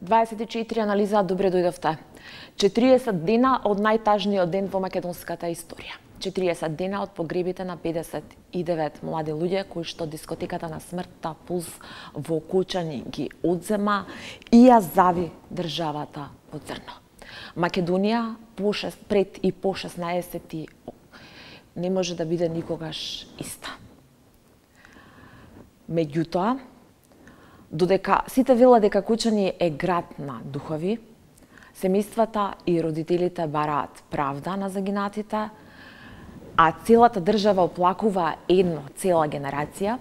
24 анализа, добре дојдовте. 40 дена од најтажниот ден во македонската историја. 40 дена од погребите на 59 млади луѓе кои што дискотеката на смртта Пулс во Кочани ги одзема и ја зави државата во црно. Македонија пред и по 16 не може да биде никогаш иста. Меѓутоа, додека сите велат дека Кочани е град на духови, семејствата и родителите бараат правда на загинатите, а целата држава оплакува цела генерација,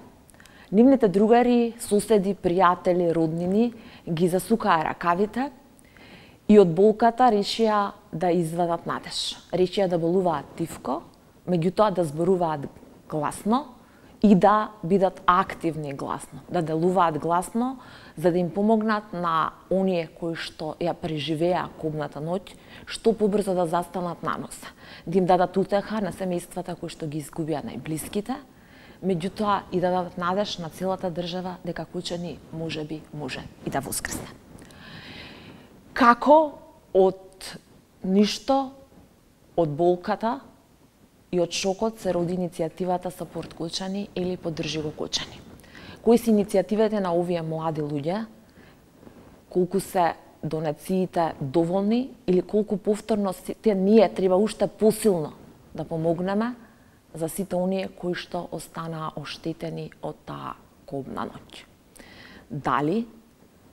нивните другари, соседи, пријатели, роднини ги засукаа ракавите и од болката решија да извадат надеж. Решија да болуваат тивко, меѓутоа да зборуваат гласно и да бидат активни гласно, да делуваат гласно, за да им помогнат на оние кои што ја преживеа кобната ноќ, што побрзо да застанат на носа, да им дадат утеха на семејствата кои што ги изгубија најблиските, меѓутоа и да дадат надеж на целата држава дека Кочани можеби може и да воскресне. Како од ништо, од болката и од шокот се роди иницијативата Сапорт Кочани или Поддржи го Кочани. Кои се иницијативите на овие млади луѓе, колку се донациите доволни или колку повторно ние треба уште посилно да помогнеме за сите оние кои што останаа оштетени од таа кобна ноќ. Дали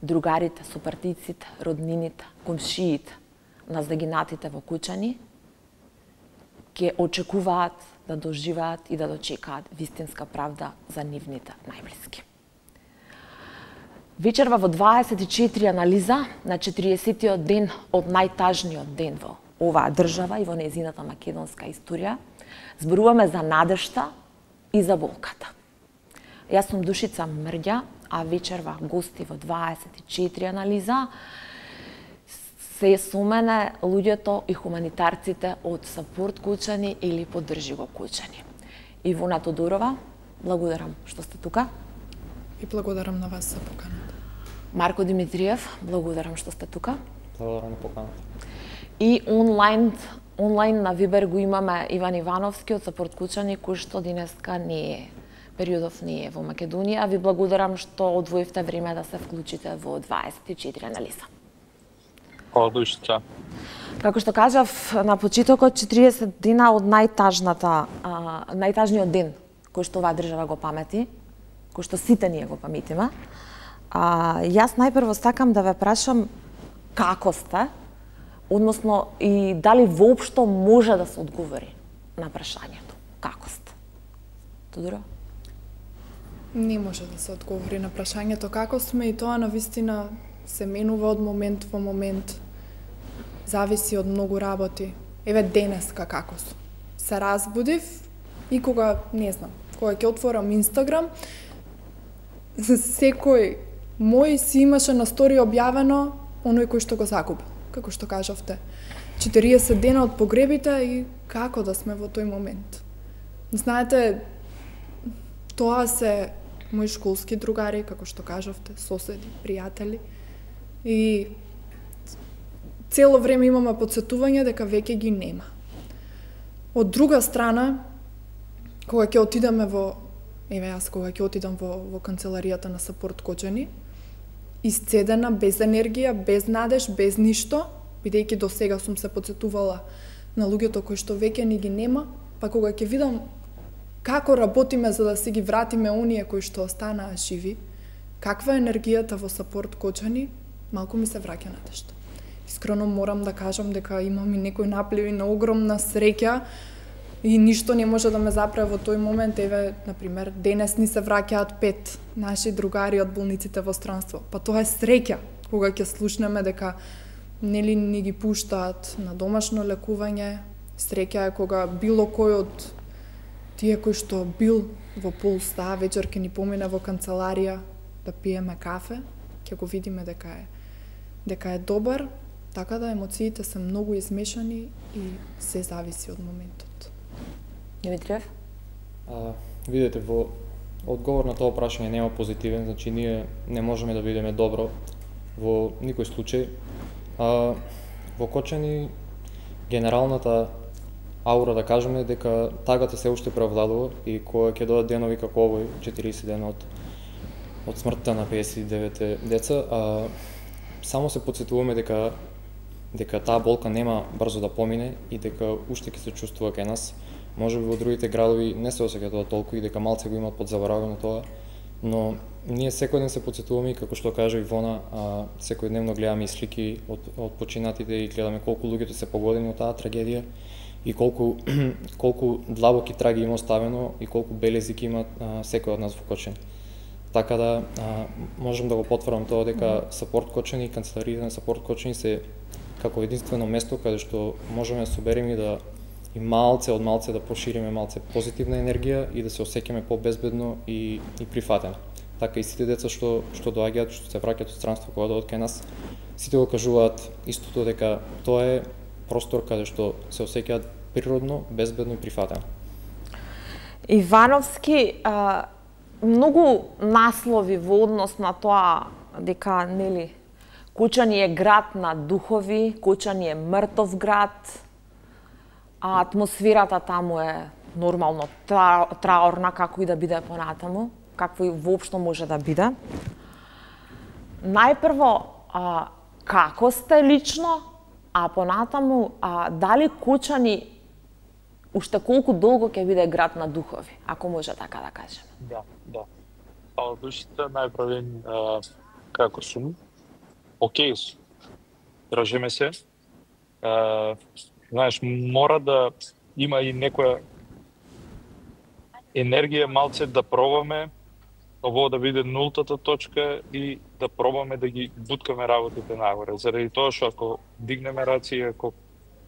другарите, сопартиците, роднините, комшиите на загинатите во Кочани ќе очекуваат да доживеат и да дочекаат вистинска правда за нивните најблиски. Вечерва во 24 анализа на 40-тиот ден од најтажниот ден во оваа држава и во нејзината македонска историја, зборуваме за надежта и за болката. Јас сум Душица Мрѓа, а вечерва гости во 24 анализа се со мене луѓето и хуманитарците од Сапорт Кочани или Поддржи го Кочани. Ивона Тодорова, благодарам што сте тука. И благодарам на вас за поканата. Марко Димитриев, благодарам што сте тука. Благодарам на поканата. И онлайн на Вибер го имаме Иван Ивановски од Сапорт Кочани, кој што денеска не е, периодов не е во Македонија. Ви благодарам што одвоивте време да се вклучите во 24 анализа. Хвала Душица. Како што кажав на почетокот, 40 дена од најтажниот ден кој што оваа држава го памети, кој што сите ние го паметиме. Јас најпрво сакам да ве прашам како сте, односно и дали воопшто може да се одговори на прашањето. Како сте? Тодоро? Не може да се одговори на прашањето како сме и тоа навистина се менува од момент во момент. Зависи од многу работи. Еве денеска како сум. Се разбудив и кога, не знам, кога ќе отворам Инстаграм, секој мој си имаше на стори објавено оној кој што го загубил. Како што кажавте, 40 дена од погребите и како да сме во тој момент. Знаете, тоа се мои школски другари, како што кажавте, соседи, пријатели. И цело време имаме подсетување дека веќе ги нема. Од друга страна, кога ќе отидеме кога ќе отидам во канцеларијата на Сапорт Кочани, исцедена, без енергија, без надеж, без ништо, бидејќи до сега сум се подсетувала на луѓето кои што веќе ни ги нема, па кога ќе видам како работиме за да си ги вратиме оние кои што останаа живи, каква е енергијата во Сапорт Кочани, малку ми се враќа надежта. Искрено морам да кажам дека имам и некои напливи на огромна среќа и ништо не може да ме запре во тој момент. Еве, например, денес ни се враќаат 5 наши другари од болниците во странство. Па тоа е среќа кога ќе слушнеме дека нели ни ги пуштаат на домашно лекување. Среќа е кога било кој од тие кои што бил во Пулс таа вечер ќе ни помине во канцеларија да пиеме кафе, ќе го видиме дека е добар, така да емоциите се многу измешани и се зависи од моментот. Димитриев? Видете, во одговор на тоа прашање нема позитивен, значи ние не можеме да бидеме добро во никој случај. Во Кочани генералната аура, да кажеме, дека тагата се уште преовладува и кога ќе додат денови како овој, 40 дена од смртта на 59 деца, само се потсетуваме дека таа болка нема брзо да помине и дека уште ќе се чувствува кај нас. Може би во другите градови не се осеќа тоа толку и дека малце го имаат подзаборавено тоа, но ние секој ден се потсетуваме и како што кажа Ивона, секојдневно гледаме и слики од починатите и гледаме колку луѓето се погодени од таа трагедија и колку длабоки траги има оставено и колку белези ќе има секој од нас во Кочани. Така да можам да го потврдам тоа дека Сапорт Кочани и канцелариите на Сапорт Кочани се како единствено место каде што можеме да собереме и да и малце да пошириме малце позитивна енергија и да се осеќаме побезбедно и прифатено. Така и сите деца што доаѓаат, што се враќаат од странство, кога доаѓаат кај нас, сите го кажуваат истото, дека тоа е простор каде што се осеќаат природно, безбедно и прифатено. Ивановски, многу наслови во однос на тоа дека, нели, Кучани е град на духови, Кучани е мртов град, а атмосферата таму е нормално траорна, како и да биде понатаму, какво и воопшто може да биде. Најпрво, како сте лично, а понатаму, дали Кучани уште колку долго ќе биде град на духови, ако може така да кажем? Да. Душите најправен како сум. Океј сум. Држиме се. Знаеш, мора да има и некоја енергија малце да пробаме ово да биде нултата точка и да пробаме да ги буткаме работите нагоре. Заради тоа што ако дигнеме раци, ако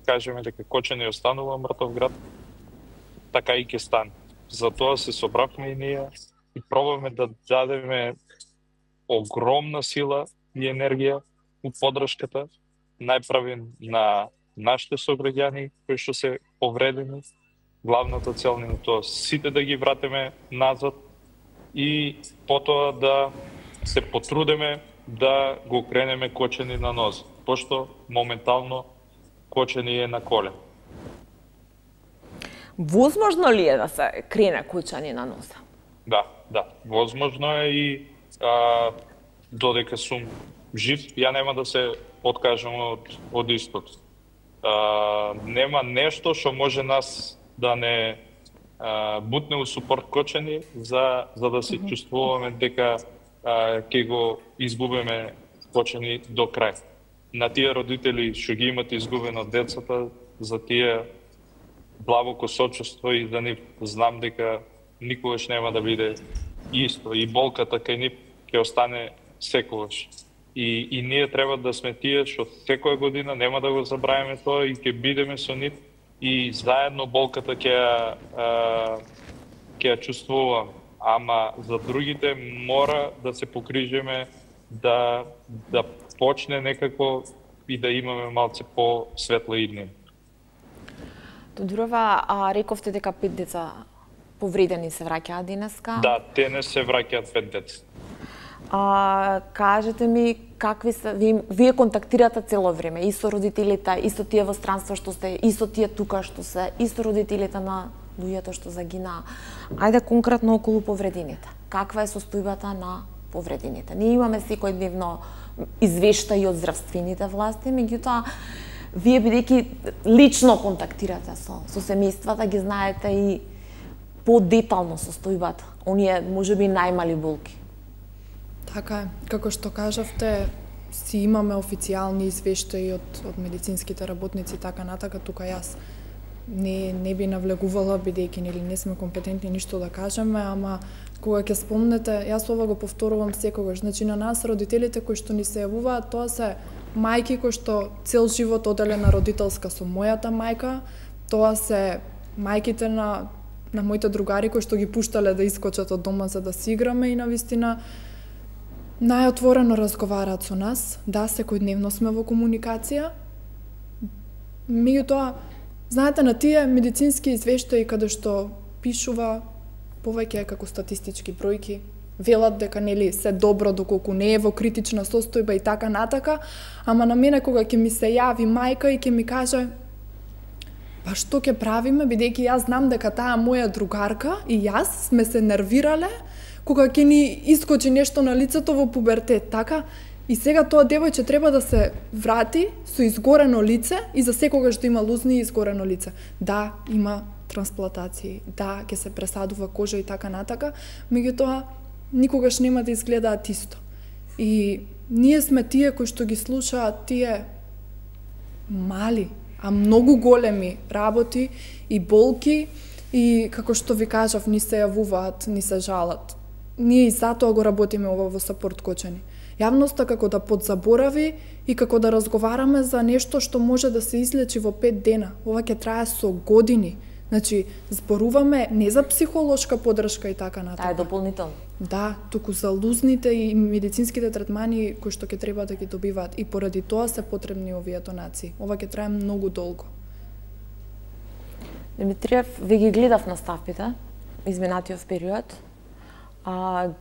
кажеме дека Кочани останува мртов град, така и ќе стане. Затоа се собравме и ние и пробаме да дадеме огромна сила и енергија у поддршката, најправен на нашите сограѓани кои што се повредени. Главната цел е тоа сите да ги вратиме назад и потоа да се потрудиме да го кренеме Кочани на нозе, пошто моментално Кочани е на коле. Возможно ли е да се крене Кочани на нозе? Да. Возможно е и додека сум жив, ја нема да се откажам од истото. Нема нешто што може нас да не бутне у Сапорт Кочани за да се чувствуваме дека ќе го изгубиме Кочани до крај. На тие родители што ги имат изгубено децата, за тие длабоко сочувство и за нив знам дека никогаш нема да биде исто и болката кај нив ќе остане секогаш. И ние треба да сме тие што секоја година нема да го забравиме тоа и ќе бидеме со нив и заедно болката ќе ја чувствуваме. Ама за другите мора да се погрижиме да почне некако и да имаме малце по-светла иднина. Тодорова, рековте дека 5 деца повредени се враќаат денеска. Да, те не се враќаат 5 деца. Кажете ми, какви се, вие контактирате цело време, и со родителите, и со тие во странство што сте, и со тие тука што се, и со родителите на луѓето што загинаа. Ајде конкретно околу повредените. Каква е состојбата на повредените? Ние имаме секојдневно извештаи од здравствените власти, меѓутоа, вие бидејќи лично контактирате со семејствата, ги знаете и по-детално состојбата, оние можеби најмали болки. Така е. Како што кажавте, си имаме официјални извештаи од медицинските работници, така натака, тука јас не би навлегувала, бидејќи нели не сме компетентни ништо да кажеме, ама кога ќе спомнете, јас ова го повторувам секогаш, значи на нас родителите кои што ни се јавуваат, тоа се мајки кои што цел живот оделена родителска со мојата мајка, тоа се мајките на моите другари кои што ги пуштале да искочат од дома за да си играме и навистина најотворено разговараат со нас. Да, секојдневно сме во комуникација. Меѓутоа, знаете, на тие медицински извештаи каде што пишува повеќе како статистички бројки, Велат дека нели се добро доколку не е во критична состојба и така натака, ама на мене кога ќе ми се јави мајка и ќе ми каже па што ќе правиме, бидејќи јас знам дека таа моја другарка и јас сме се нервирале кога ќе ни искочи нешто на лицето во пубертет, така? И сега тоа девојче треба да се врати со изгорено лице и за секогаш да има лузни и изгорено лице. Да, има трансплантации, да, ќе се пресадува кожа и така натака, меѓутоа никогаш нема да изгледаат исто. И ние сме тие кои што ги слушаат тие мали, а многу големи работи и болки и како што ви кажав, ни се јавуваат, ни се жалат. Ние и затоа го работиме ова во Сапорт Кочани. Јавноста како да подзаборави и како да разговараме за нешто што може да се излечи во 5 дена. Ова ќе трае со години. Значи, зборуваме не за психолошка поддршка и така натаму. Таа е дополнително. Да, туку за лузните и медицинските третмани кои што ќе треба да ги добиваат и поради тоа се потребни овие донации. Ова ќе трае многу долго. Димитриев, ви ги гледав наставите изминатиот период.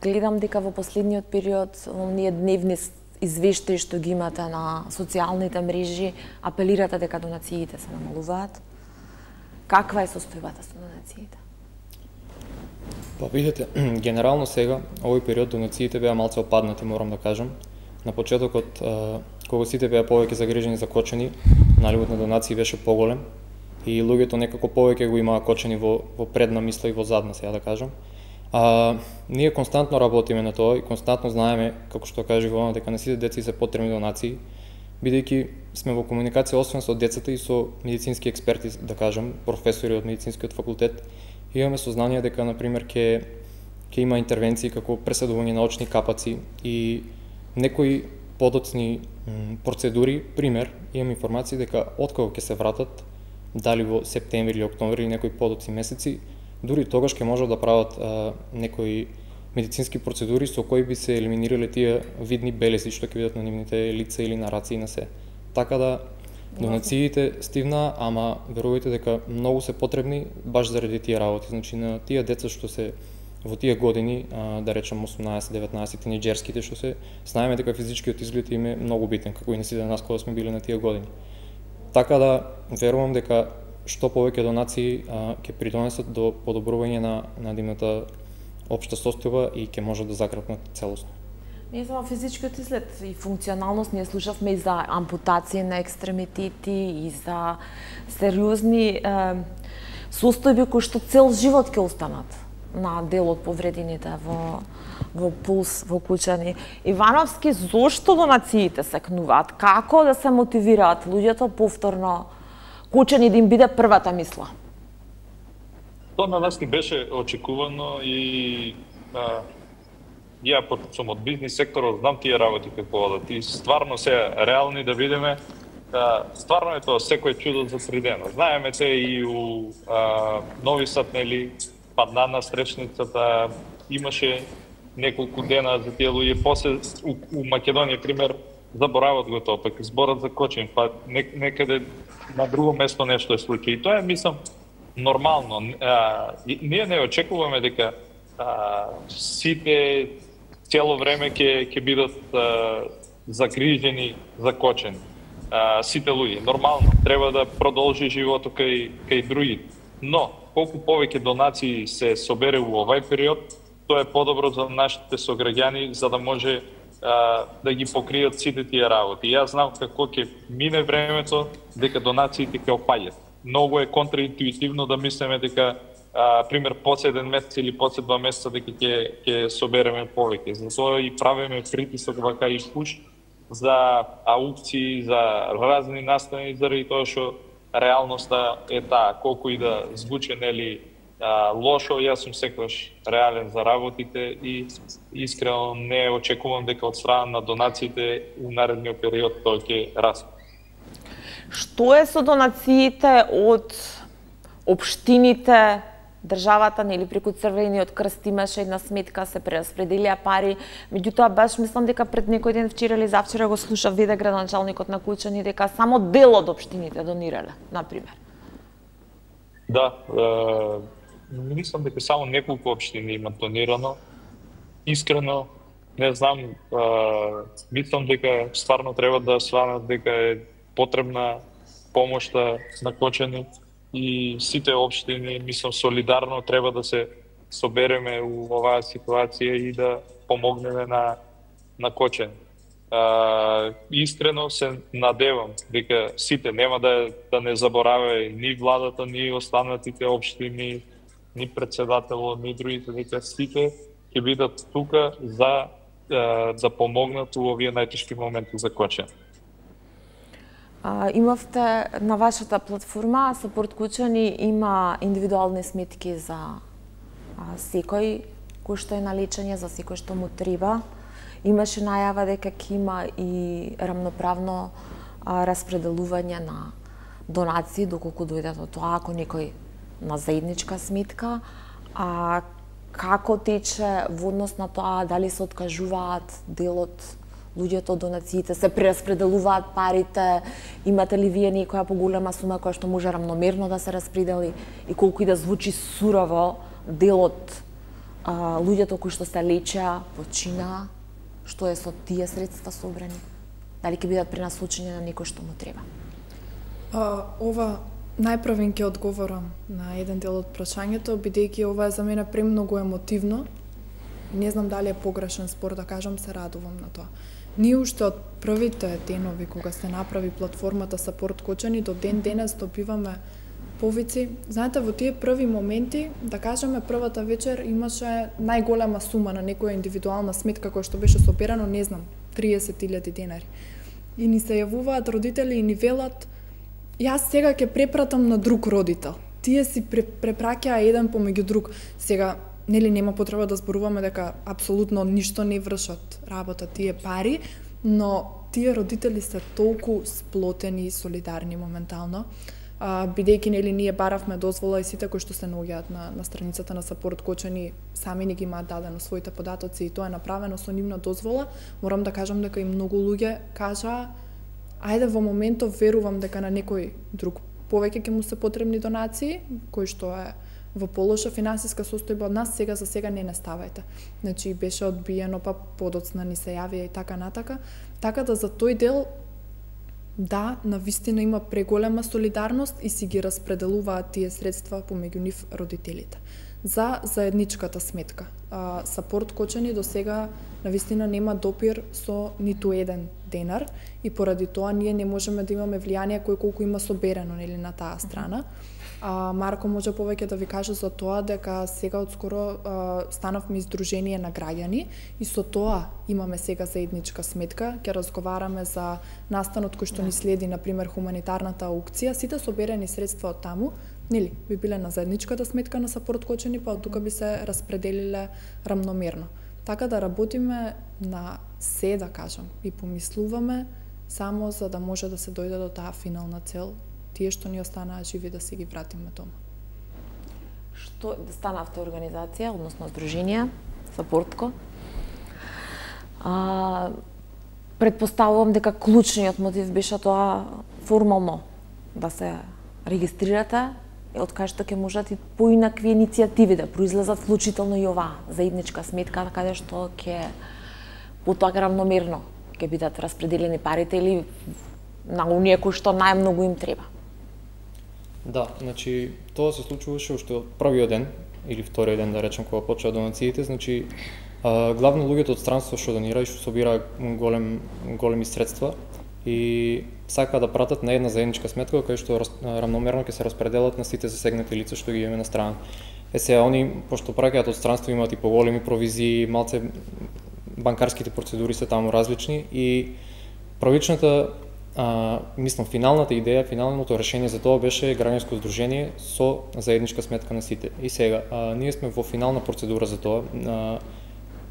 Гледам дека во последниот период оние дневни извештаи што ги имате на социјалните мрежи, апелирате дека донациите се намалуваат. Каква е состојбата со донациите? Па видите, генерално сега, овој период донациите беа малце опаднати, морам да кажам. На почетокот, кога сите беа повеќе загрижени за Кочани, наливот на донации беше поголем и луѓето некако повеќе го имаа Кочани во предна мисла и во задна, сега да кажам. Ние константно работиме на тоа и константно знаеме, како што кажа Ивана, дека на сите деца се потребни донации, бидејќи сме во комуникација освен со децата и со медицински експерти, да кажам, професори од медицинскиот факултет. Имаме сознание дека, например, ќе има интервенции како пресадување на очни капаци и некои подоцни процедури. Пример, имам информации дека откако ќе се вратат, дали во септември или октомври или некои подоцни месеци, дури тогаш ќе можат да прават некои медицински процедури со кои би се елиминирале тие видни белези што ќе видат на нивните лица или на раци и на се. Така да донациите стивна, ама верувајте дека многу се потребни баш заради тие работи. Значи на тие деца што се во тие години, да речем 18-19 тинеџерските што се, знаеме дека физичкиот изглед им е многу битен, како и на сите нас кога сме биле на тие години. Така да верувам дека што повеќе донации ќе придонесат до подобрување на нивната општа состојба и ќе можат да закрепнат целосно. Не само физичкиот изглед и функционалност, ние слушавме и за ампутации на екстремитети и за сериозни состојби кои што цел живот ќе останат на дел од повредените во Пулс, во Кучани. Ивановски, зошто донациите секнуваат? Како да се мотивираат луѓето повторно Кучани да им биде првата мисла? Тоа на нас ни беше очекувано и ја сум од бизнис секторот, знам тие работи како одат и стварно се реални да видиме. Стварно е тоа секој чудо за 3 дена. Знаеме те и у Нови Сад, нели, падна на стречницата, имаше неколку дена за тие луѓе, после у Македонија, пример, заборават го тоа, пак зборат за Кочани, па некаде на друго место нешто е случај. И тоа е, мислам, нормално. Ние не очекуваме дека сите цело време ќе бидат загрижени за Кочани. Сите луѓе. Нормално, треба да продолжи животот кај други. Но, колку повеќе донации се собере во овај период, тоа е подобро за нашите сограѓани, за да може да ги покријат сите тие работи. Јас знам како ќе мине времето, дека донациите ќе опаѓат. Многу е контраинтуитивно да мислиме дека пример после 1 месец или после 2 месеца дека ќе собереме повеќе. Затоа и правиме притисок вака и пуш за аукции, за разни настани, заради тоа што реалноста е таа, колку и да звучи нели лошо, јас сум секогаш реален за работите и искрено не очекувам дека од страна на донациите у наредниот период тоа ќе расте. Што е со донациите од општините, државата, нели преку Црвениот крст имаше една сметка, се прераспределија пари, меѓутоа баш мислам дека пред некој ден, вчера или завчера го слушав виде градоначалникот на Кучани дека само дел од општините донирале, например. Да, мислам дека само неколку општини имат донирано. искрено не знам, мислам дека стварно треба да сванат дека е потребна помошта на Кочани и сите општини, мислам, солидарно треба да се собереме у оваа ситуација и да помогнеме на Кочани. Искрено се надевам дека сите нема да не забораваме ни владата, ни останатите општини, ни председателот, ни другите, дека сите ќе бидат тука за да помогнат у овие најтешки моменти за Кочани. Имавте на вашата платформа Сапорт Кочани има индивидуални сметки за секој кој што е на лечење, за секој што му треба. Имаше најава дека ќе има и рамноправно распределување на донации доколку дојде до тоа, ако некој на заедничка сметка. Како тече во однос на тоа, дали се откажуваат дел од луѓето од донациите, се прераспределуваат парите, имате ли вие некоја поголема сума која што може рамномерно да се распредели и колку и да звучи сурово, дел од луѓето кои што се лечеа, починаа, што е со тие средства собрани? Дали ќе бидат пренасочени на некој што му треба? Ова најпрвен ќе одговорам на еден дел од прашањето, бидејќи ова е за мене премногу емотивно. Не знам дали е погрешен збор да кажам, се радувам на тоа. Ние уште од првите денови кога се направи платформата Сапорт Кочани до ден денес добиваме повици. Знаете, во тие први моменти, да кажеме, првата вечер имаше најголема сума на некоја индивидуална сметка која што беше соберано, не знам, 30.000 денари. И ни се јавуваат родители и ни велат: јас сега ќе препратам на друг родител. Тие си препраќаа еден помеѓу друг. Сега, нели нема потреба да зборуваме дека апсолутно ништо не вршат работа тие пари, но тие родители се толку сплотени и солидарни моментално. Бидејќи нели ние баравме дозвола и сите кои што се наоѓаат на страницата на Сапорт Кочани сами ни ги имаат дадено своите податоци и тоа е направено со нивна дозвола, морам да кажам дека и многу луѓе кажаа: ајде во моментов верувам дека на некој друг повеќе ќе му се потребни донации, кој што е во полоша финансиска состојба од нас, сега за сега не ставајте. Значи беше одбиено, па подоцна ни се јавија и така натака. Така да за тој дел, да, навистина има преголема солидарност и си ги распределуваат тие средства помеѓу нив родителите. За заедничката сметка, Сапорт Кочани до сега навистина нема допир со ниту еден денар и поради тоа ние не можеме да имаме влијание кој колку има соберено нели на таа страна. Марко може повеќе да ви каже за тоа дека сега отскоро станавме издружение на граѓани и со тоа имаме сега заедничка сметка. Ќе разговараме за настанот кој што ни следи, например хуманитарната аукција, сите соберени средства од таму, нели, би биле на заедничката сметка на Сапорт Кочани, па од тука би се распределиле рамномерно. Така да работиме на се, да кажам, и помислуваме само за да може да се дојде до таа финална цел, тие што ни останаа живи да си ги вратиме дома. Што станавте организација, односно здружение, Сапортко? Предпоставувам дека клучниот мотив беше тоа формално да се регистрирате, од кај што ќе можат и поинакви иницијативи да произлезат, вклучително и оваа заедничка сметка, каде што ќе потоа равномерно ќе бидат распределени парите или на оние кои што најмногу им треба. Да, значи тоа се случуваше уште од првиот ден или вториот ден, да речем, кога почнаа донациите. Значи главно луѓето од странство што донира и што собира големи средства и сакаа да пратат на една заедничка сметка кај што рамномерно ќе се распределат на сите засегнати лица што ги имаме на страна. Сега они пошто праќаат од странство имаат и поголеми провизии, малце банкарските процедури се таму различни и првичната мислам финалната идеја, финалното решение за тоа беше граѓанско здружение со заедничка сметка на сите. И сега ние сме во финална процедура за тоа.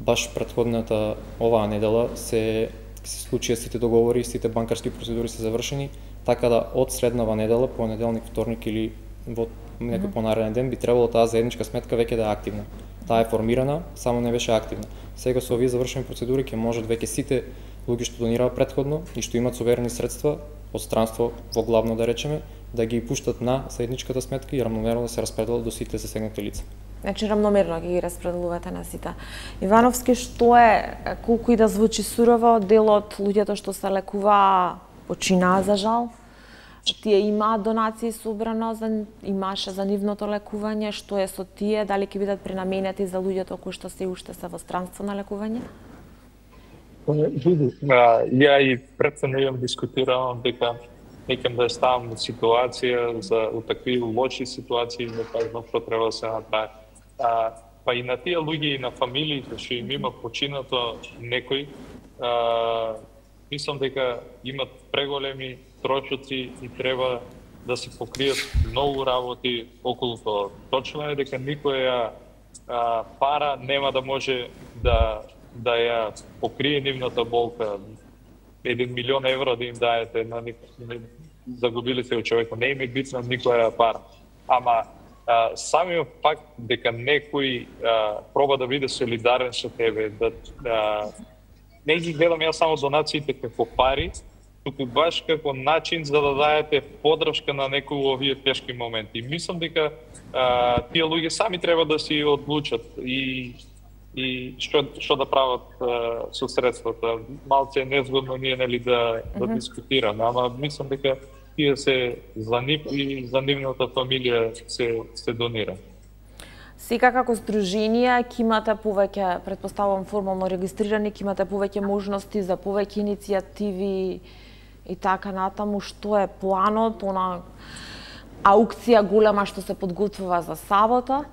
Баш претходната оваа недела се случија сите договори, сите банкарски процедури се завршени, така да од среднава недела, понеделник, вторник или во некој понареден ден би требало таа заедничка сметка веќе да е активна. Таа е формирана, само не беше активна. Сега со овие завршени процедури ќе можат веќе сите луѓе што донираа претходно и што имаат соверени средства од странство во главно да речеме, да ги пуштат на заедничката сметка и рамномерно да се распределат до сите засегнати лица. Значи рамномерно ги распределувате на сите. Ивановски, што е, колку и да звучи сурово, дел од луѓето што се лекуваа починаа за жал? Тие имаат донации собрано, имаше за нивното лекување, што е со тие, дали ќе бидат пренаменети за луѓето кои што се уште се во странство на лекување? Ја и пред се нејам дискутирам дека некам да ставам во ситуација за такви лоши ситуации да кажам што треба да се направи. Па и на тие луѓе и на фамилиите што им има починато некој, мислам дека имат преголеми трошоци и треба да се покријат многу работи околу тоа. Точно е дека никоја пара нема да може да ја покрие нивната болка. 1 милион евро да им даете на загубили се од човекот. Не им е битна никоја пара. Ама самиот факт дека некој проба да биде солидарен со тебе, не ги гледам ја само донациите како пари, туку баш како начин за да даете поддршка на некој во овие тешки моменти. Мислам дека тие луѓе сами треба да си одлучат и што да прават со средствата. Малце е незгодно ние нели да дискутираме, ама мислам дека тие се за нив и за нивната фамилија се донира. Сега како здружение ќе имате повеќе, претпоставувам формално регистрирани, ќе имате повеќе можности за повеќе иницијативи и така натаму. Што е планот, она аукција голема што се подготвува за сабота?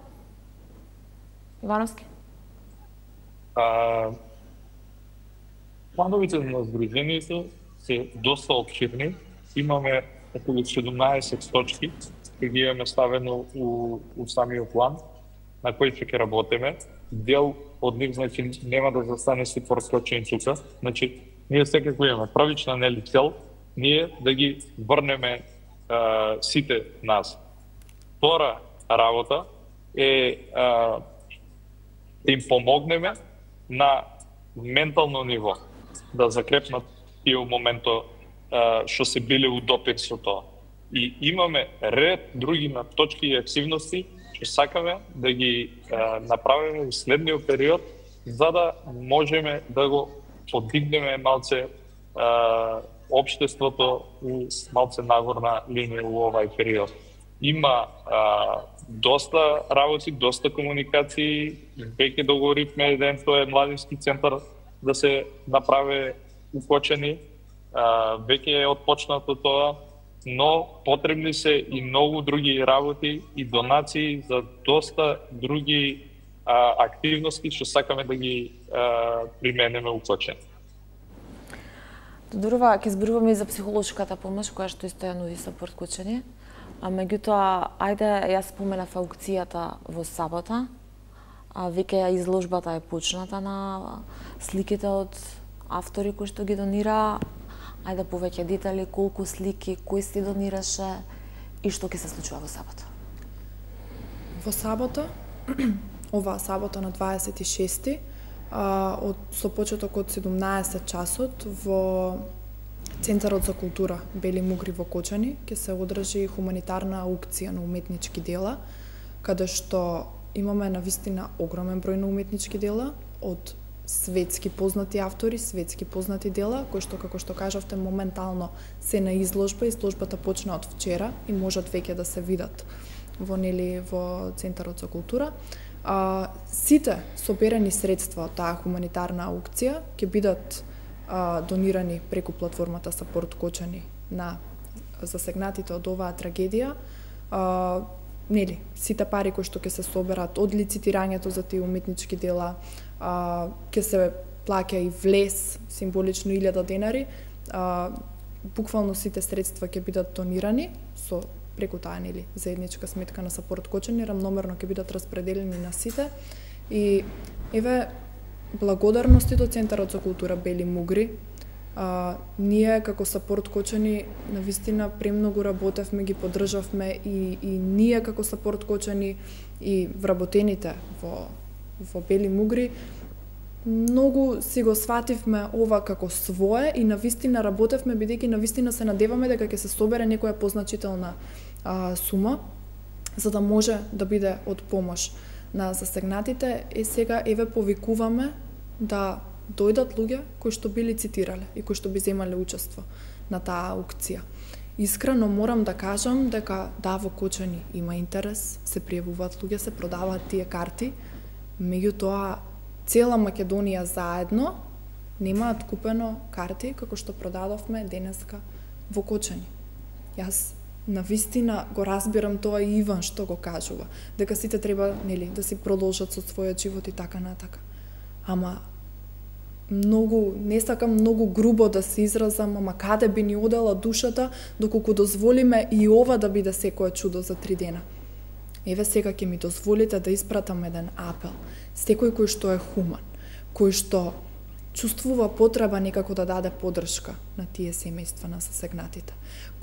Ивановски? Плановите на здружението се доста обширни. Имаме околу 17 точки, кои ги имаме ставено у самиот план, на кој ќе работиме. Дел од нив, значи, нема да застане си прескочени тука. Значи, ние секако имаме правична нели цел, ние да ги врнеме сите нас. Втора работа е да им помогнеме на ментално ниво, да закрепнат тие у моментот што се биле у допир со тоа. И имаме ред други на точки и активности што сакаме да ги направиме во следниот период, за да можеме да го подигнеме малце општеството у малце нагорна линија у овај период. Има доста работи, доста комуникации, веќе договоривме еден тој младински центар да се направи у Кочани, веќе е отпочнато тоа, но потребни се и многу други работи и донации за доста други активности што сакаме да ги применеме у Кочани. Тодорова, ќе зборуваме и за психолошката помош, која што исто ја нуди Сапорт Кочани. А меѓутоа, ајде, јас споменав аукцијата во сабота, веќе изложбата е почната на сликите од автори кои што ги донира. Ајде повеќе детали, колку слики, кој си донираше и што ќе се случува во сабота? Во сабота, оваа сабота на 26-ти, со почеток од 17 часот во Центарот за култура Бели Мугри во Кочани ќе се одржи хуманитарна аукција на уметнички дела, каде што имаме навистина огромен број на уметнички дела од светски познати автори, светски познати дела, кои што, како што кажавте, моментално се на изложба. Изложбата почна од вчера и можат веќе да се видат во Центарот за култура. Сите соберени средства од таа хуманитарна аукција ќе бидат донирани преку платформата Сапорт Кочани на засегнатите од оваа трагедија. Сите пари кои што ќе се соберат од лицитирањето за тие уметнички дела, ќе се плаќа и влез, символично 1000 денари. Буквално сите средства ќе бидат донирани со преку таа заедничка сметка на Сапорт Кочани, рамномерно ќе бидат распределени на сите. И еве благодарности до Центарот за култура Бели Мугри. Ние како Сапорт Кочани навистина премногу работевме, ги поддржавме и ние како Сапорт Кочани и вработените во Бели Мугри многу си го свативме ова како свое и навистина работевме, бидејќи навистина се надеваме дека ќе се собере некоја позначителна сума за да може да биде од помош на засегнатите е сега еве повикуваме да дојдат луѓе кои што би лицитирале и кои што би земале учество на таа аукција. Искрено морам да кажам дека да, во Кочани има интерес, се пријавуваат луѓе, се продаваат тие карти, меѓутоа цела Македонија заедно немаат купено карти како што продадовме денеска во Кочани. Јас навистина го разбирам тоа и Иван што го кажува, дека сите треба, нели, да си продолжат со својот живот и така натака. Ама многу, не сакам многу грубо да се изразам, ама каде би ни одела душата доколку дозволиме и ова да биде секое чудо за 3 дена. Еве сега ќе ми дозволите да испратам еден апел. Секој кој што е хуман, кој што чувствува потреба некако да даде поддршка на тие семејства на засегнатите,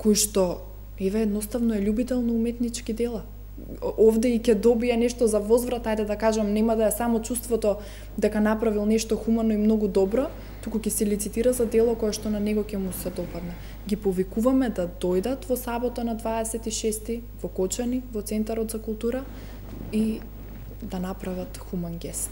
кој што еве едноставно е љубител на уметнички дела. Овде и ќе добие нешто за возврат, ајде да кажам, нема да е само чувството дека направил нешто хумано и многу добро, туку ќе се лицитира за дело кое што на него ќе му се допадне. Ги повикуваме да дојдат во сабота на 26 во Кочани, во Центарот за култура и да направат хуман гест.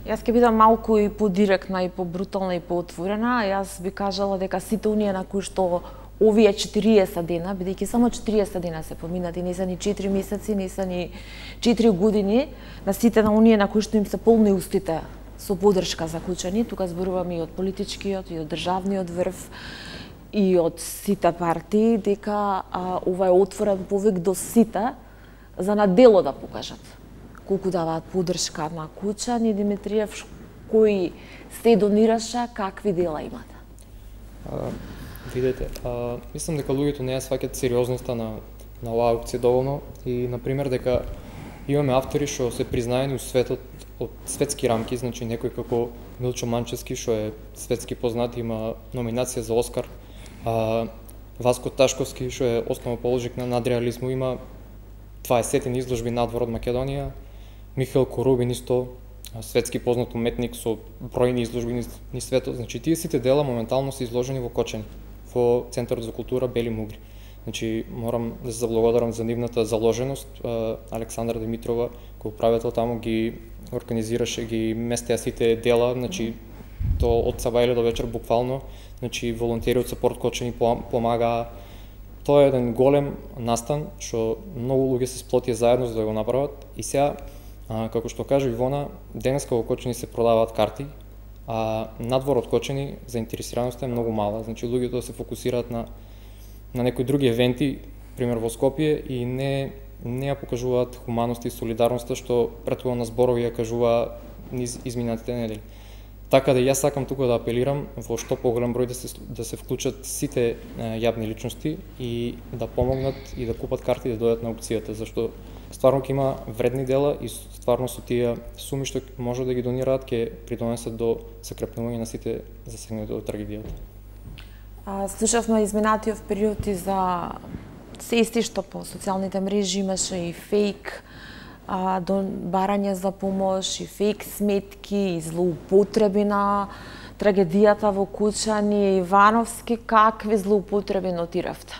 Јас ќе бидам малку и подиректна и побрутална и поотворена. Јас би кажала дека сите оние на кои што овие 40 дена, бидејќи само 40 дена се поминати, не се ни 4 месеци, не се ни 4 години, на сите на оние на кои што им се полни устите со поддршка за Кочани, тука зборувам и од политичкиот, и од државниот врв, и од сите партии, дека ова е отворен повик до сите за на дело да покажат колку даваат поддршка на Кочани. Димитриев, кој се донираше, какви дела имате? Видете, мислам дека луѓето не ја сваќаат сериозноста на оваа аукција доволно и, например, дека имаме автори што се признаени у светот од светски рамки, значи некој како Милчо Манчевски, што е светски познат, има номинација за Оскар, Васко Ташковски, што е основоположник на надреализму, има 20 изложби надвор од Македонија, Михаил Корубин исто, светски познат уметник со бројни изложби низ светот. Значи, тие сите дела моментално се изложени во Кочани, во Центарот за култура Бели Мугри. Значи, морам да се заблагодарам за нивната заложеност. Александра Димитрова, кој управител таму, ги организираше, ги местеа сите дела, значи, то од саба до вечер буквално, значи, волонтери од Сапорт Кочани помагаа. Тоа е еден голем настан, што многу луѓе се сплотија заедно за да го направат. И сега, како што кажа Ивона, денеска во Кочани се продаваат карти, а надвор од Кочани заинтересираноста е многу мала. Значи, луѓето се фокусираат на некои други евенти, пример во Скопје, и не ја покажуваат хуманоста и солидарноста што претходно на зборови ја кажува низ изминатите недели. Така да јас сакам тука да апелирам во што поголем број да се вклучат сите јавни личности и да помогнат и да купат карти да дојдат на аукцијата, зашто стварно ќе има вредни дела и стварно со тие суми што може да ги донираат ќе придонесат до закрепнување на сите засегнати од трагедијата. Слушавме изминатиот период и за се исти што по социјалните мрежи имаше и фейк барање за помош, и фейк сметки, и злоупотреби на трагедијата во Кочани. Ивановски, какви злоупотреби нотиравте?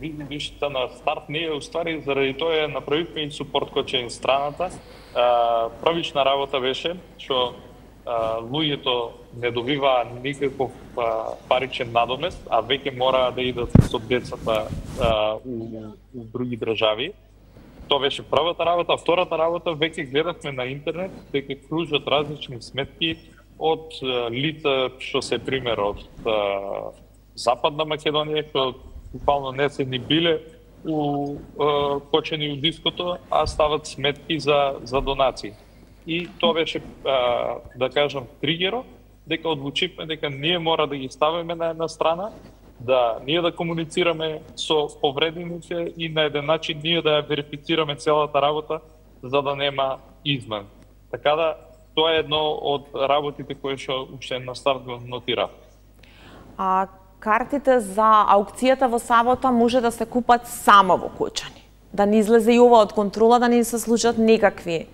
Вишта на старт ние, уствари, заради тоа направивме и Супорт Кочани страната. Првична работа беше што луѓето не добиваа никаков паричен надомест, а веќе мора да идат со децата у други држави. Тоа беше првата работа. Втората работа, веќе гледавме на интернет дека кружат различни сметки од лица што се пример од Западна Македонија, што буквално не се ни биле у Кочани у диското, а стават сметки за донации. И тоа беше, да кажам, тригерот, дека одлучивме дека ние мора да ги ставиме на една страна, да ние да комуницираме со повредените и на еден начин ние да ја верифицираме целата работа, за да нема измам. Така да, тоа е едно од работите кои што уште на старт го нотира. Картите за аукцијата во сабота може да се купат само во Кочани. Да не излезе и ова од контрола, да не се случат некакви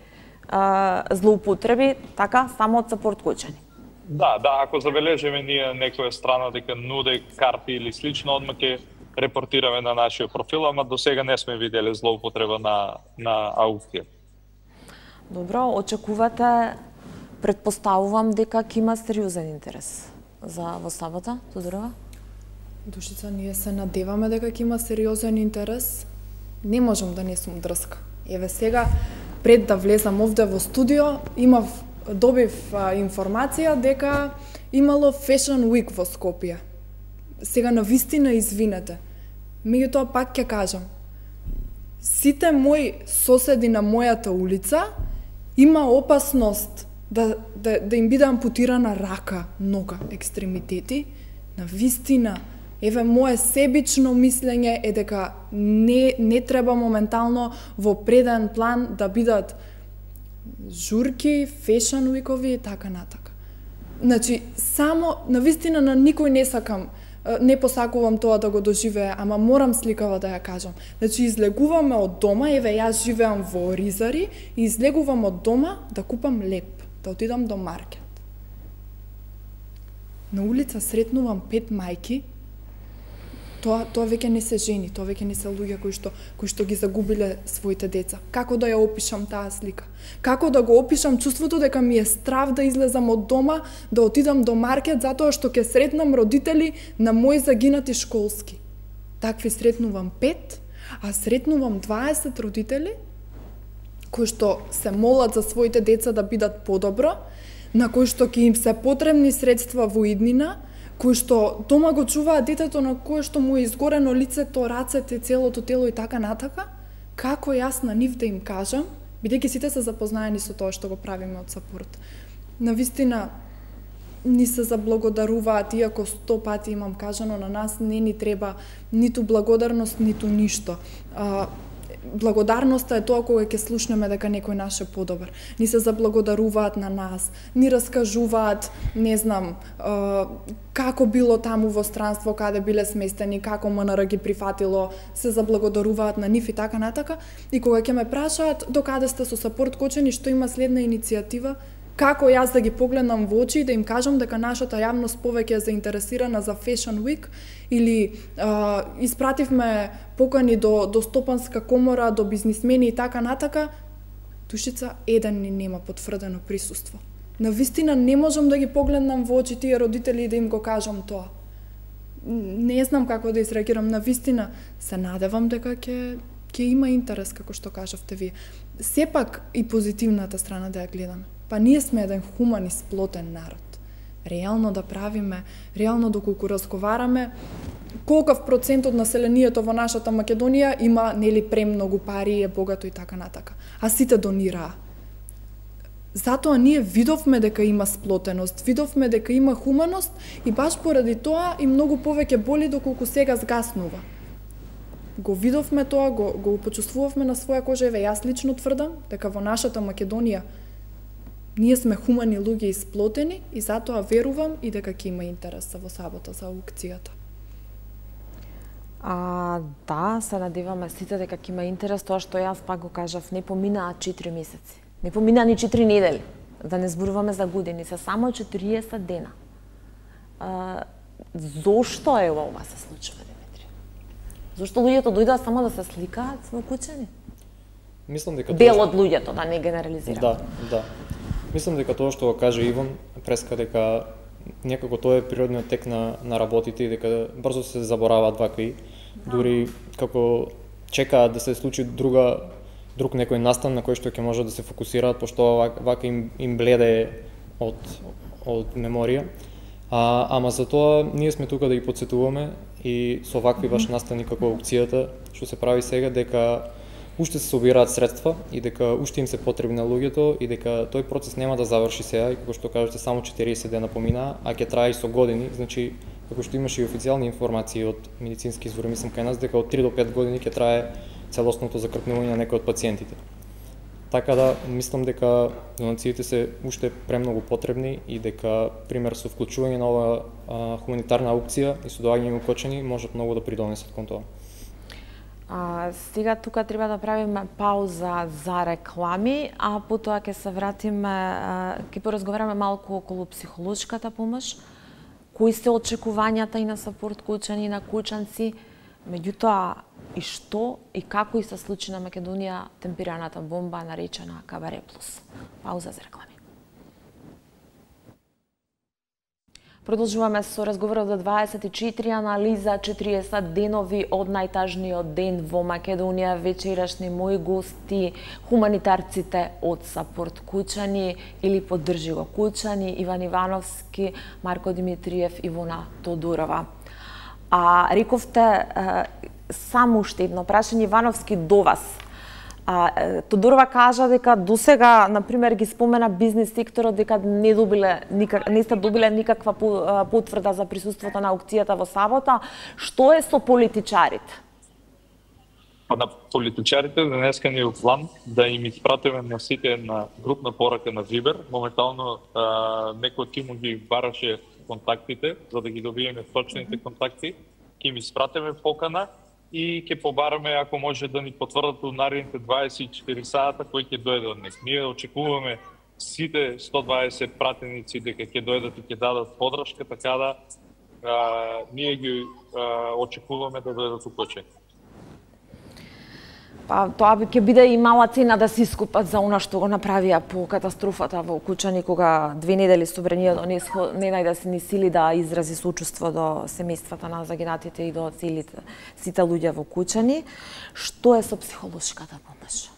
злоупотреби, така, само од Сапорт Кочани. Да, ако забележиме ние некоја страна дека нуде карти или слично, одма ќе репортираме на нашиот профил, ама до сега не сме виделе злоупотреба на аукција. Добро, очекувате, предпоставувам дека ќе има сериозен интерес за во сабота, Тодорова? Душица, ние се надеваме дека ќе има сериозен интерес. Не можам да не сум дрска. Еве сега, пред да влезам овде во студио, добив информација дека имало Fashion Week во Скопје. Сега навистина извинете. Меѓутоа пак ќе кажам, сите мои соседи на мојата улица има опасност да им биде ампутирана рака, нога, екстремитети. Навистина, еве мое себично мислење е дека не треба моментално во преден план да бидат журки, Fashion Week-ови и така натака. Значи, само, навистина на никој не сакам, не посакувам тоа да го доживеа, ама морам сликава да ја кажам. Значи, излегуваме од дома, еве јас живеам во Ризари, и излегувам од дома да купам леп, да отидам до маркет. На улица сретнувам 5 мајки, тоа веќе не се жени, тоа веќе не се луѓе кои што ги загубиле своите деца. Како да ја опишам таа слика? Како да го опишам чувството дека ми е страв да излезам од дома, да отидам до маркет, затоа што ќе сретнам родители на мои загинати школски. Такви сретнувам 5, а сретнувам 20 родители кои што се молат за своите деца да бидат подобро, на кои што ќе им се потребни средства во иднина, кои што дома го чуваат детето на кое што му е изгорено лицето, рацете, целото тело и така натака, како јас на нив да им кажам, бидејќи сите се запознаени со тоа што го правиме од сапорт. Навистина, ни се заблагодаруваат, иако 100 пати имам кажано, на нас не ни треба ниту благодарност, ниту ништо. Благодарноста е тоа кога ќе слушнеме дека некој наш е подобар. Ни се заблагодаруваат на нас, ни раскажуваат, не знам, како било таму во странство, каде биле сместени, како МНР ги прифатило, се заблагодаруваат на нив и така натака. И кога ќе ме прашаат до каде сте со Сапорт Кочани, што има следна иницијатива, како јас да ги погледнам во очи и да им кажам дека нашата јавност повеќе е заинтересирана за Fashion Week, или испративме покани до Стопанска комора, до бизнисмени и така натака, Душица, еден ни нема потврдено присуство. Навистина не можам да ги погледнам во очи тие родители и да им го кажам тоа. Не знам како да изреагирам, навистина се надевам дека ќе има интерес, како што кажавте вие. Сепак и позитивната страна да ја гледаме. Па ние сме еден хуман и сплотен народ. Реално да правиме, реално доколку разговараме, колкав процент од населението во нашата Македонија има премногу пари, е богато и така натака. А сите донираа. Затоа ние видовме дека има сплотеност, видовме дека има хуманост и баш поради тоа и многу повеќе боли доколку сега згаснува. Го видовме тоа, го почувствувавме на своја кожа, еве јас лично тврдам дека во нашата Македонија ние сме хумани луѓе и сплотени и затоа верувам и дека ќе има интерес во сабота за аукцијата. Да, се надеваме сите дека ќе има интерес, тоа што јас пак го кажав, не поминаа 4 месеци. Не поминаа ни 4 недели, да не зборуваме за години, се само 40 дена. Зошто е ова се случува, Димитри? Зошто луѓето дојдоа само да се сликаат во Кочани? Мислам дека дел од луѓето, да не генерализирам. Да. Мислам дека тоа што го каже Иван, преска дека некако тоа е природниот тек на работите и дека брзо се забораваат вакви, дури како чекаат да се случи друг некој настан на кој што ќе може да се фокусираат, пошто вака им бледе од меморија. Ама за тоа ние сме тука да ги подсетуваме и со вакви баш настани како аукцијата што се прави сега, дека уште се собираат средства и дека уште им се потребни на луѓето и дека тој процес нема да заврши сега, и како што кажете само 40 дена поминаа, а ќе трае и со години, значи како што имаше и официјални информации од медицински извори, мислам кај нас, дека од 3 до 5 години ќе трае целосното закркнување на некои од пациентите. Така да, мислам дека донациите се уште премногу потребни и дека, пример, со вклучување на ова хуманитарна аукција и со доаѓање во Кочани можат многу да придонесат кон тоа. Сега тука треба да правиме пауза за реклами, а потоа ќе се вратиме, ќе поразговараме малку околу психолошката помош, кои се очекувањата и на Сапорт Кочани и на кочанци Меѓутоа, и што и како и се случи на Македонија темпираната бомба наречена Кабаре Плюс. Пауза за реклами. Продолжуваме со разговорот до 24, анализа 40 денови од најтажниот ден во Македонија. Вечерашни мои гости, хуманитарците од Сапорт Кучани или Поддржи го Кучани, Иван Ивановски, Марко Димитриев, Ивона Тодорова. Рековте само уште едно прашање, Ивановски, до вас. Тодорова кажа дека досега, например, ги спомена бизнес секторот дека не сте добиле никаква потврда за присуството на аукцијата во сабота. Што е со политичарите? На политичарите денеска ни е план да им испратиме на сите на групна порака на Вибер. Моментално некој од тимот ги бараше контактите за да ги добиеме точните контакти. Ќе им испратиме покана и ќе побараме ако може да ни потврдат у наредните 24 сата кој ќе дојде од них. Ние очекуваме сите 120 пратеници дека ќе дојдат и ќе дадат поддршка, така да ние ги очекуваме да дојдат у Кочани. Тоа ќе биде и мала цена да се искупат за она што го направија по катастрофата во Кучани, кога 2 недели собранието не најде се ни сили да изрази соучувство до семејствата на загинатите и до сите луѓе во Кучани. Што е со психолошката помош?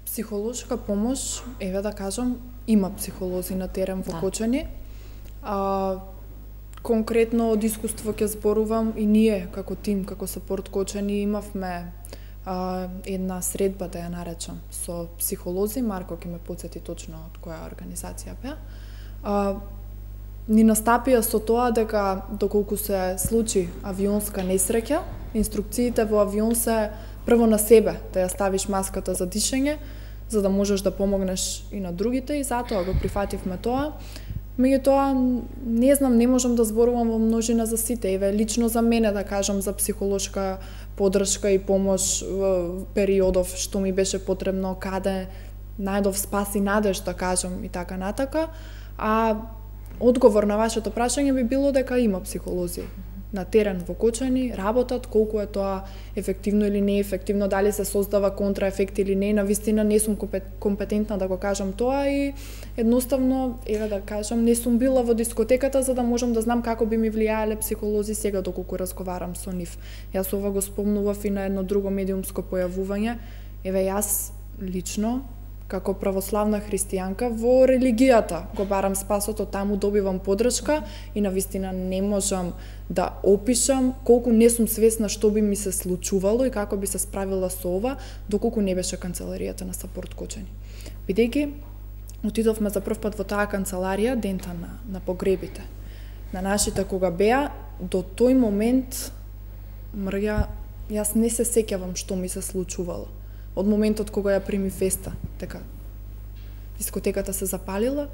Психолошка помош, еве да кажам, има психолози на терен во Кочани. Конкретно од искуство ќе зборувам и ние како тим, како Сапорт Кочани имавме една средба, да ја наречам, со психолози. Марко ќе ме потсети точно од која организација беа. Ни настапија со тоа дека доколку се случи авионска несреќа, инструкциите во авион се прво на себе да ја ставиш маската за дишење, за да можеш да помогнеш и на другите, и затоа го прифативме тоа. Меѓутоа, не знам, не можам да зборувам во множина за сите. Еве, лично за мене да кажам за психолошка поддршка и помош во периодов што ми беше потребно, каде најдов спас и надеж, да кажам, и така натака. Одговор на вашето прашање би било дека има психолози на терен во Кочани, работат, колку е тоа ефективно или неефективно, дали се создава контраефект или не, навистина не сум компетентна да го кажам тоа и едноставно, еве да кажам, не сум била во дискотеката за да можам да знам како би ми влијаеле психолози сега доколку разговарам со нив. Јас ова го спомнував и на едно друго медиумско појавување. Еве јас лично како православна христијанка во религијата го барам спасото, таму добивам поддршка и навистина не можам да опишам колку не сум свесна што би ми се случувало и како би се справила со ова доколку не беше канцеларијата на Сапорт Кочани. Бидејќи отидовме за прв пат во таа канцеларија дента на погребите на нашите кога беа, до тој момент мрја, јас не се сеќавам што ми се случувало. Од моментот кога ја прими феста, дека дискотеката се запалила,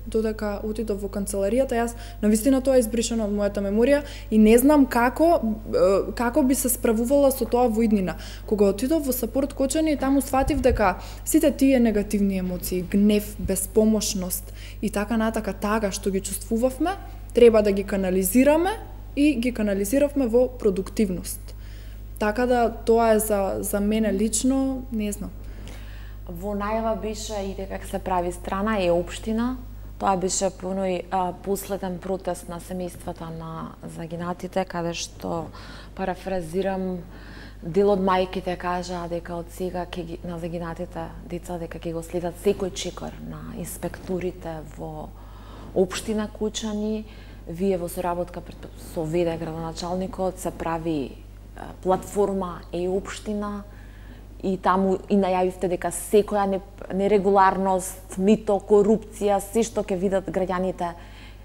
додека отидов во канцеларијата, јас навистина тоа е избришено од мојата меморија и не знам како би се справувала со тоа во иднина. Кога отидов во Сапорт Кочани, таму сватив дека сите тие негативни емоции, гнев, безпомошност и така натака тага што ги чувствувавме, треба да ги канализираме и ги канализиравме во продуктивност. Така да тоа е за мене лично, не знам. Во најава беше и дека се прави страна е општина. Тоа беше последен протест на семејствата на загинатите, каде што, парафразирам, дел од мајките кажаа дека од сега на загинатите деца дека ќе го следат секој чекор на инспекторите во општина Кучани. Вие во соработка со ВД градоначалникот се прави платформа општина и таму и најавивте дека секоја нерегуларност, мито, корупција, се што ќе видат граѓаните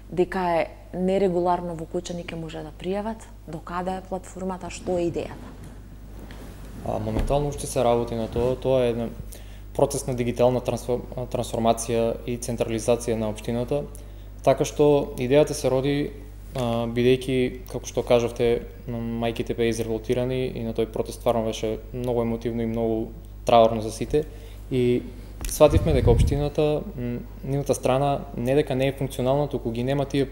дека е нерегуларно во Кучани ќе може да пријават. До каде е платформата, што е идејата? Моментално уште се работи на тоа. Тоа е една процес на дигитална трансформација и централизација на општината. Така што идејата се роди бидејќи, како што кажавте, мајките беа изреволтирани и на тој протест стварно беше многу емотивно и многу траурно за сите. И свативме дека општината, нивната страна, не дека не е функционална, туку ги нема тие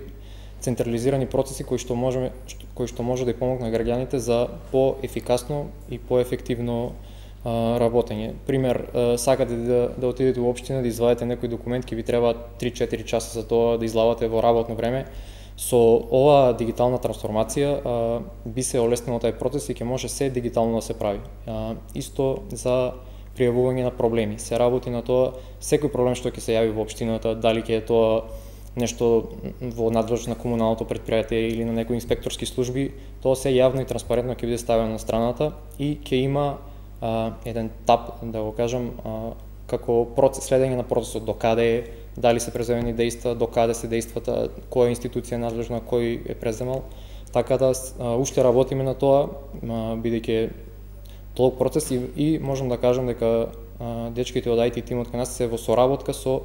централизирани процеси кои што може да ја помогне граѓаните за поефикасно и поефективно работење. Пример, сакате да отидете во општина да извадите некој документ, ќе ви треба 3-4 часа за тоа да излавате во работно време. Со оваа дигитална трансформација би се олеснило тај процес и ќе може се дигитално да се прави. Исто за пријавување на проблеми. Се работи на тоа секој проблем што ќе се јави во општината, дали ќе е тоа нешто во надлежност на комуналното претпријатие или на некои инспекторски служби, тоа се јавно и транспарентно ќе биде ставено на страната и ќе има еден тап, да го кажам, како следење на процесот, до каде е, дали се преземени дејства, до каде се дејствата, која институција е надлежна, кој е преземал. Така да уште работиме на тоа, бидејќи толку процес и можам да кажам дека дечките од IT тимот кај нас се во соработка со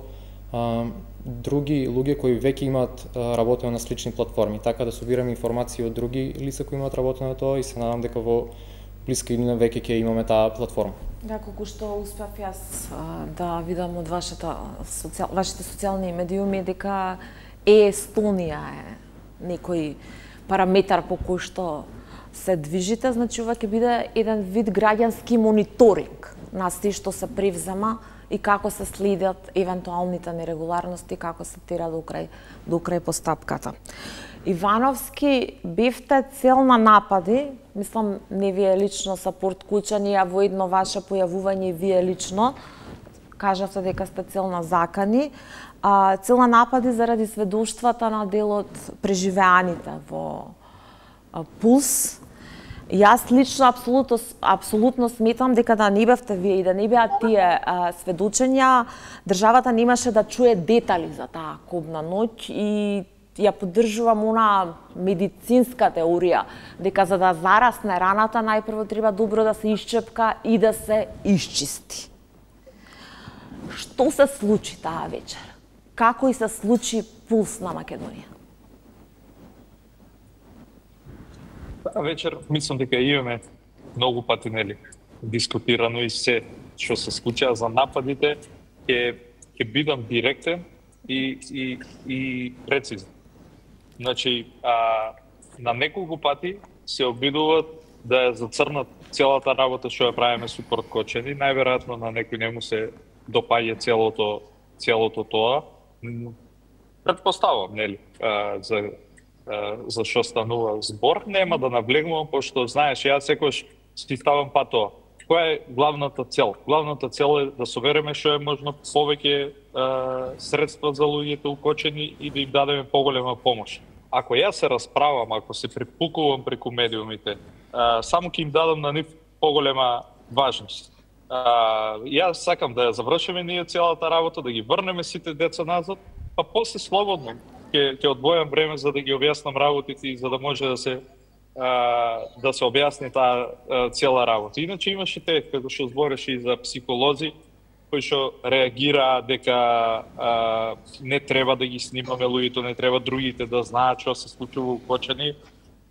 други луѓе кои веќе имаат работено на слични платформи, така да собираме информации од други лица кои имаат работено на тоа и се надам дека во блиска иднина веќе ќе имаме таа платформа. Да, колку што успеав јас да видам од вашите социјални медиуми дека Естонија е некој параметар по кој што се движите, значи ова ќе биде еден вид граѓански мониторинг на се што се превзема и како се следат евентуалните нерегуларности, како се тера до крај постапката. Ивановски, бевте цел на напади, мислам не вие лично са порткучани, а во едно ваше појавување вие лично, кажавте дека сте цел на закани, цел на напади заради сведоштвата на дел од преживеаните во Пулс. Јас лично апсолутно сметам дека да не бевте вие и да не беа тие сведочења, државата немаше да чуе детали за таа кобна ноќ и ја поддржувам она медицинска теорија, дека за да зарасне раната најпрво треба добро да се исчепка и да се исчисти. Што се случи таа вечер? Како и се случи Пулс на Македонија? Таа вечер мислам дека имаме многу пати дискутирано и се што се случува за нападите, ќе бидам директен и прецизен. Значи, на неколку пати се обидуваат да ја зацрнат целата работа што ја правиме со порткочени. Најверојатно на некој не му се допаѓа целото тоа. Претпоставам, за што станува збор, нема да навлегувам, пошто знаеш, јас секогаш си ставам тоа. Која е главната цел? Главната цел е да собереме што е можно повеќе средства за луѓето укочени и да им дадеме поголема помош. Ако јас се расправам, ако се припукувам преку медиумите, само ќе им дадам на нив поголема важност. Јас сакам да ја завршиме ние целата работа, да ги врнеме сите деца назад, па после слободно ќе одвојам време за да ги објаснам работите и за да може да се објасни таа цела работа. Иначе имаше те, како што збореше и за психолози, кои што реагираа дека не треба да ги снимаме луѓето, не треба другите да знаат што се случува укочени.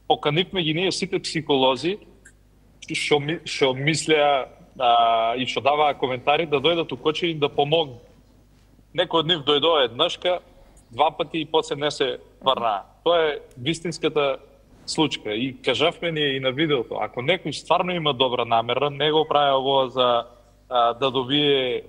Поканивме ги ние сите психолози што мислеа и што даваа коментари да дојдат укочени да помогнат. Некој од нив дојдоа еднашка, два пати и после не се врнаа. Тоа е вистинската случка. И кажавме ние и на видеото, ако некој стварно има добра намера, не го прави ово за да добие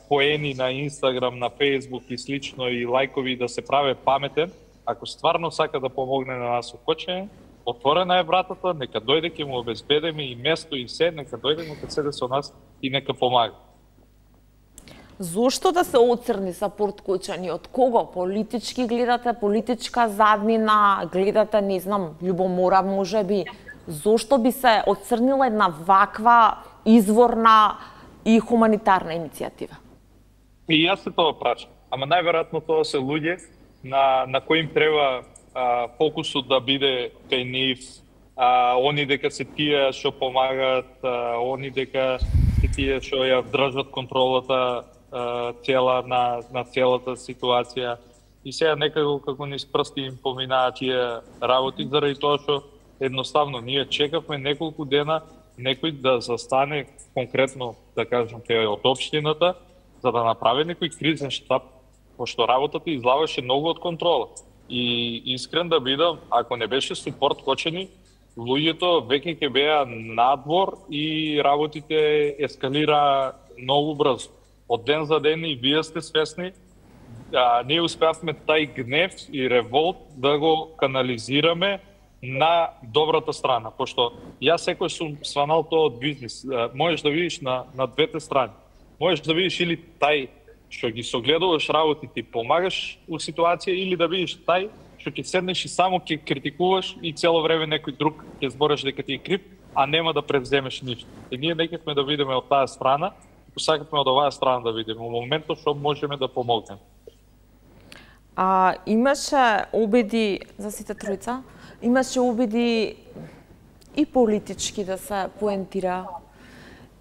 поени на Инстаграм, на Фејсбук и слично и лајкови да се прави паметен, ако стварно сака да помогне на нас укочење, отворена е вратата, нека дојде, ќе му обезбедиме и место и се, нека дојде, нека седе со нас и нека помага. Зошто да се оцрни са порткочани? Од кого? Политички гледате, политичка заднина, гледате, не знам, љубомора можеби. Зошто би се оцрнила една ваква изворна и хуманитарна иницијатива? И јас се тоа прашам. Ама најверојатно тоа се луѓе на кои им треба фокусот да биде кај нив, они дека се тие што помагаат, они дека се тие што ја држат контролата цела на целата ситуација. И сега некако како низ прсти им поминаат тие работи, заради тоа што едноставно ние чекавме неколку дена некој да застане конкретно, да кажем, од општината, за да направи некој кризен штаб, пошто работата излаваше многу од контрола. И искрен да бидам, ако не беше супорт кочени, луѓето веќе ќе беа надвор и работите ескалира многу брзо. Од ден за ден и вие сте свесни, ние успеавме тај гнев и револт да го канализираме на добрата страна, пошто јас секој сум сванал тоа од бизнис. Можеш да видиш на двете страни. Можеш да видиш или тај што ги согледуваш работи ти помагаш у ситуација, или да видиш тај што ќе седнеш и само ќе критикуваш и цело време некој друг ќе збориш дека ти е крив, а нема да превземеш ништо. И ние некавме да видиме од таа страна, посакавме од оваа страна да видиме, во моментот што можеме да помогнеме. Имаше обиди за сите тројца, имаше обиди и политички да се поентира,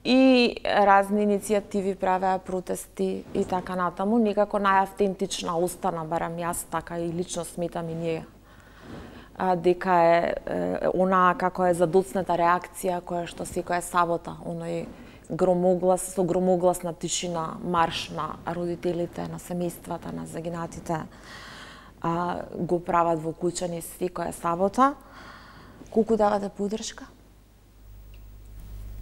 и разни иницијативи правеа протести и така натаму. Некако најавтентична остана, барам јас така и лично сметам и ние, дека е онаа како е задоцната реакција која што секоја сабота, оној со громогласна тишина, марш на родителите, на семејствата, на загинатите, го прават во Кучани секоја сабота. Колку давате поддршка?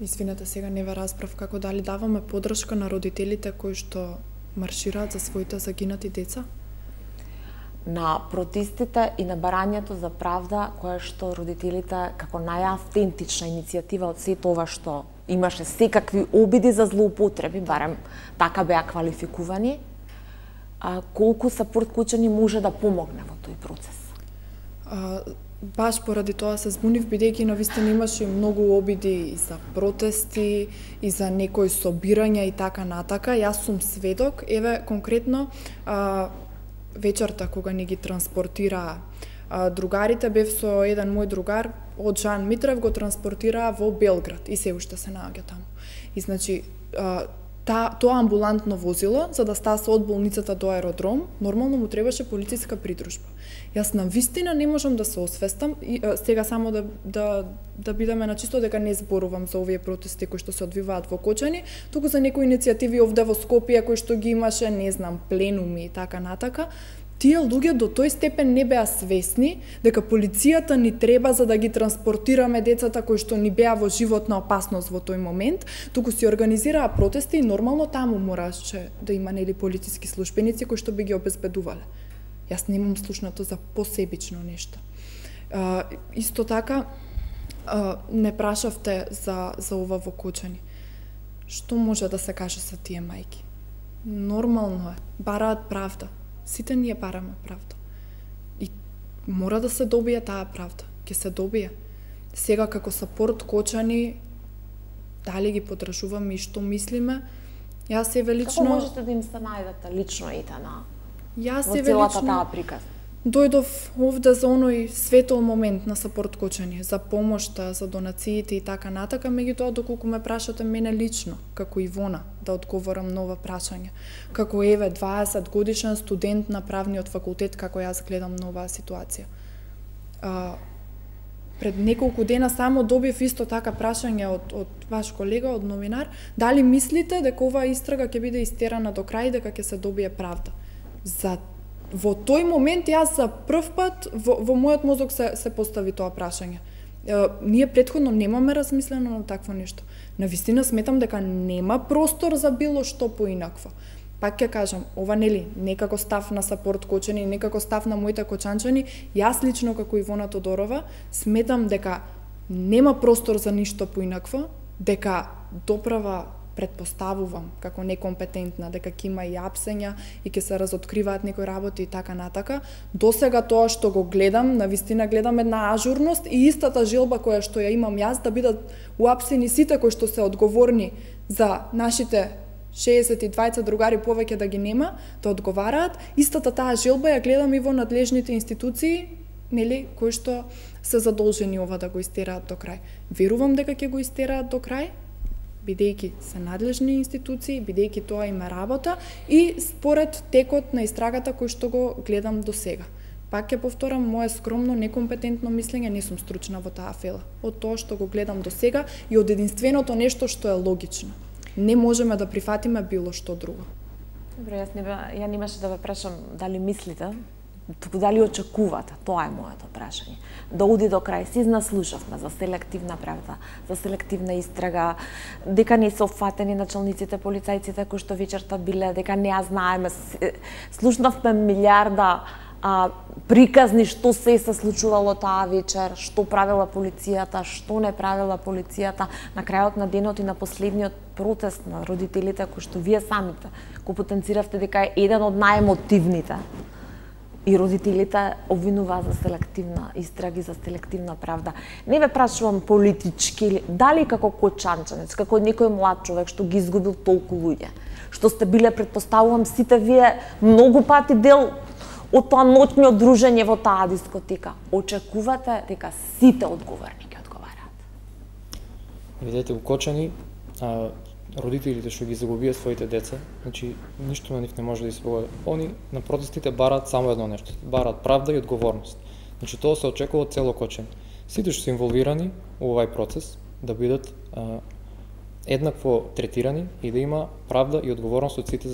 Извинете, сега не ве расправ како дали даваме поддршка на родителите кои што маршираат за своите загинати деца? На протестите и на барањето за правда, кое што родителите како најавтентична иницијатива од сето ова што имаше секакви обиди за злоупотреби, барем така беа квалификувани, колку Сапорт Кучани може да помогне во тој процес? Баш поради тоа се збунив, бидејќи навистина имаше многу обиди и за протести, и за некои собирања и така натака. Јас сум сведок, еве конкретно вечерта кога ни ги транспортираа другарите, бев со еден мој другар од Жан Митрев, го транспортираа во Белград и се уште се наоѓа таму. И значи тоа амбулантно возило, за да стаса од болницата до аеродром, нормално му требаше полициска придружба. Јас навистина не можам да се освестам, и сега само да бидеме на чисто дека не зборувам за овие протести кои што се одвиваат во Кочани, туку за некои иницијативи овде во Скопје кои што ги имаше, не знам, пленуми и така натака. Тие луѓе до тој степен не беа свесни дека полицијата ни треба за да ги транспортираме децата кои што ни беа во животна опасност во тој момент, туку си организираа протести и нормално таму мораше да има нели полициски службеници кои што би ги обезбедувале. Јас немам слушнато за посебично нешто. Исто така, не прашавте за ова во Кочани. Што може да се каже за тие мајки? Нормално е, бараат правда. Сите ние бараме правда. И мора да се добие таа правда. Ќе се добие. Сега како Сапорт Кочани, дали ги подржуваме и што мислиме, јас еве лично... Како можете да им се најдете лично и тана? Јас во еве целата лично таа приказ? Дојдов овде за оној светол момент на Сапорт Кочани, за помошта, за донациите и така натака, меѓутоа доколку ме прашате мене лично, како Ивона, да одговорам на ова прашање, како еве 20 годишен студент на правниот факултет, како јас гледам на оваа ситуација. Пред неколку дена само добив исто така прашање од ваш колега, од новинар, дали мислите дека оваа истрага ќе биде истерана до крај, дека ќе се добие правда? Во тој момент јас за прв пат во мојот мозок се постави тоа прашање. Ние претходно немаме размислено на такво нешто. Навистина сметам дека нема простор за било што поинакво. Пак ќе кажам, ова нели некако став на Сапорт Кочани, некако став на моите кочанчани, јас лично како Ивона Тодорова сметам дека нема простор за ништо поинакво, дека доправа предпоставувам како некомпетентна, дека ќе има и апсења и ќе се разоткриваат некои работи и така натака. Досега тоа што го гледам, навистина гледам една ажурност и истата желба која што ја имам јас да бидат уапсени сите кои што се одговорни за нашите 60 другари повеќе да ги нема, да одговараат. Истата таа желба ја гледам и во надлежните институции, нели, кои што се задолжени ова да го истераат до крај. Верувам дека ќе го истераат до крај, бидејќи се надлежни институции, бидејќи тоа има работа и според текот на истрагата кој што го гледам до сега. Пак ќе повторам, мое скромно, некомпетентно мислење, не сум стручна во таа фела. Од тоа што го гледам до сега и од единственото нешто што е логично. Не можеме да прифатиме било што друго. Добре, ја немаше да ве прашам дали мислите, туку дали очекувате, тоа е моето прашање. Да оди до крај, си наслушавме за селективна правда, за селективна истрага, дека не се опфатени началниците, полицајците кои што вечерта биле, дека не ја знаеме, слушнавме милиарда приказни што се случувало таа вечер, што правила полицијата, што не правила полицијата, на крајот на денот и на последниот протест на родителите кои што вие самите го потенциравте дека е еден од најемотивните. И родителите обвинуваат за селективна истраги, за селективна правда. Не ве прашувам политички, дали како кочанчанец, како некој млад човек што ги изгубил толку луѓе, што сте биле, предпоставувам, сите вие многу пати дел од тоа ноќно дружење во таа дискотека. Очекувате дека сите одговорни ќе одговараат? Видете, у Кочани, родителите што ги загубија своите деца, значи ништо на нив не може да исполни. Они на протестите бараат само едно нешто, бараат правда и одговорност. Значи тоа се очекува од цело Кочани. Сите што се инволвирани во овај процес да бидат еднакво третирани и да има правда и одговорност од сите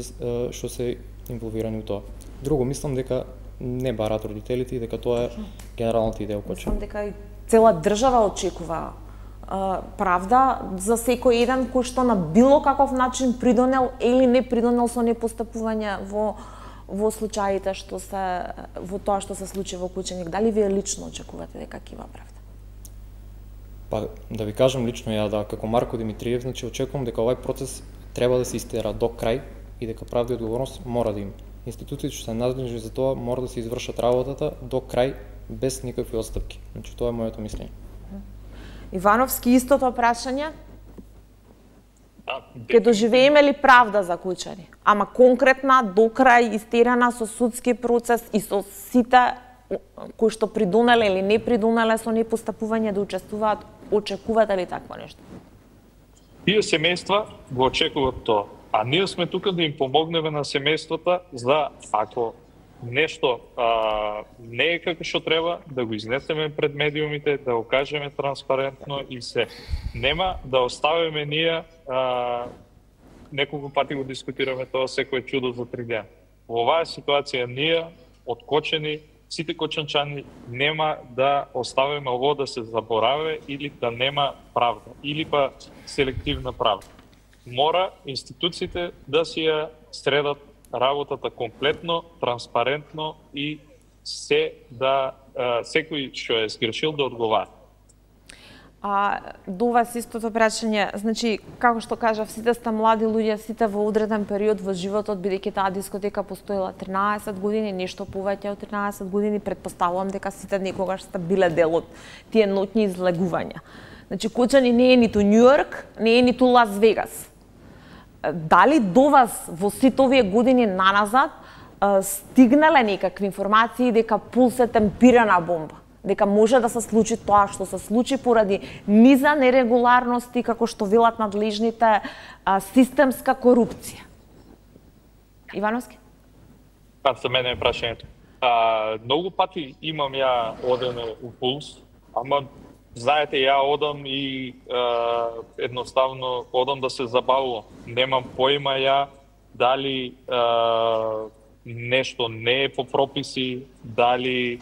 што се инволвирани во тоа. Друго, мислам дека не бараат родителите и дека тоа е генералната идеја во Кочани. Мислам дека и цела држава очекува правда за секој еден кој што на било каков начин придонел или не придонел со непостапување во случаите што се во тоа што се случи во Кученик. Дали вие лично очекувате дека ќе има правда? Па да ви кажам лично ја, да, како Марко Димитриев, значи очекувам дека овај процес треба да се истера до крај и дека правда и одговорност мора да има. Институциите што се надлежни за тоа мора да се извршат работата до крај без никакви отстапки. Значи тоа е моето мислење. Ивановски, истото прашање? Ке доживееме ли правда за Кучани? Ама конкретна, до крај, истерана со судски процес и со сите кои што придонеле или не придонеле со непостапување да учествуваат, очекувате ли такво нешто? Тие семејства го очекуваат тоа, а ние сме тука да им помогнеме на семејствата за ако нешто не е како што треба, да го изнесеме пред медиумите, да го кажеме транспарентно и се. Нема да оставиме ние, неколку пати го дискутираме тоа, секој чудо за 3 дена. Во оваа ситуација ние, од Кочани, сите кочанчани, нема да оставиме ово да се забораве или да нема правда, или па селективна правда. Мора институциите да си ја средат работата комплетно, транспарентно и се да секој што е сгрешил да одговара. До вас истото прашање, значи, како што кажав, сите сте млади луѓе, сите во одреден период во животот, бидејќи таа дискотека постоела 13 години, нешто повеќе од 13 години, предпоставувам дека сите некогаш сте биле дел од тие ноќни излегувања. Значи, Кочани не е ниту Њујорк, не е ниту Лас Вегас. Дали до вас во сите овие години наназад стигнале некакви информации дека Пулс е темпирана бомба? Дека може да се случи тоа што се случи поради низа нерегуларности, како што велат надлежните, системска корупција? Ивановски? За мене е прашањето. Многу пати имам ја одене у Пулс, ама знаете, ја одам и едноставно одам да се забавувам. Немам поима ја дали нешто не е по прописи, дали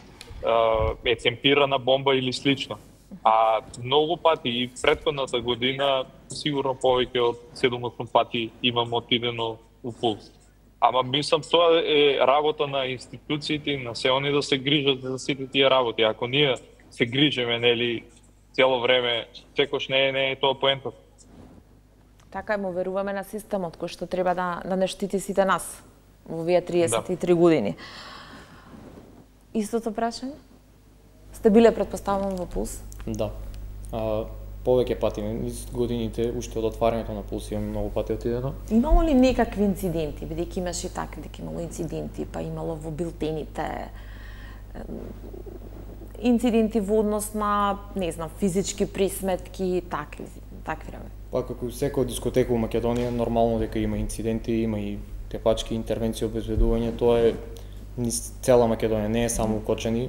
е темпирана бомба или слично. А многу пати и претходната година, сигурно повеќе од 7-8 пати имам отидено у Пулс. Ама мислам, тоа е работа на институциите, на се они да се грижат за сите тие работи. Ако ние се грижиме, нели, цело време, секош не е тоа поентата. Така е, му веруваме на системот кој што треба да не штити сите нас во овие 33 години. Истото прашање? Сте биле, предпоставувам, во Пулс? Да. Повеќе пати низ годините, уште од отварањето на Пулс имам многу пати отидено. Имало ли некакви инциденти, бидејќи имаше така, дека имало инциденти, па имало во билтените инциденти во однос на, не знам, физички присметки, такви работи? Па како секоја дискотека во Македонија, нормално дека има инциденти, има и тепачки, интервенции, обезбедување, тоа е низ цела Македонија, не е само Кочани.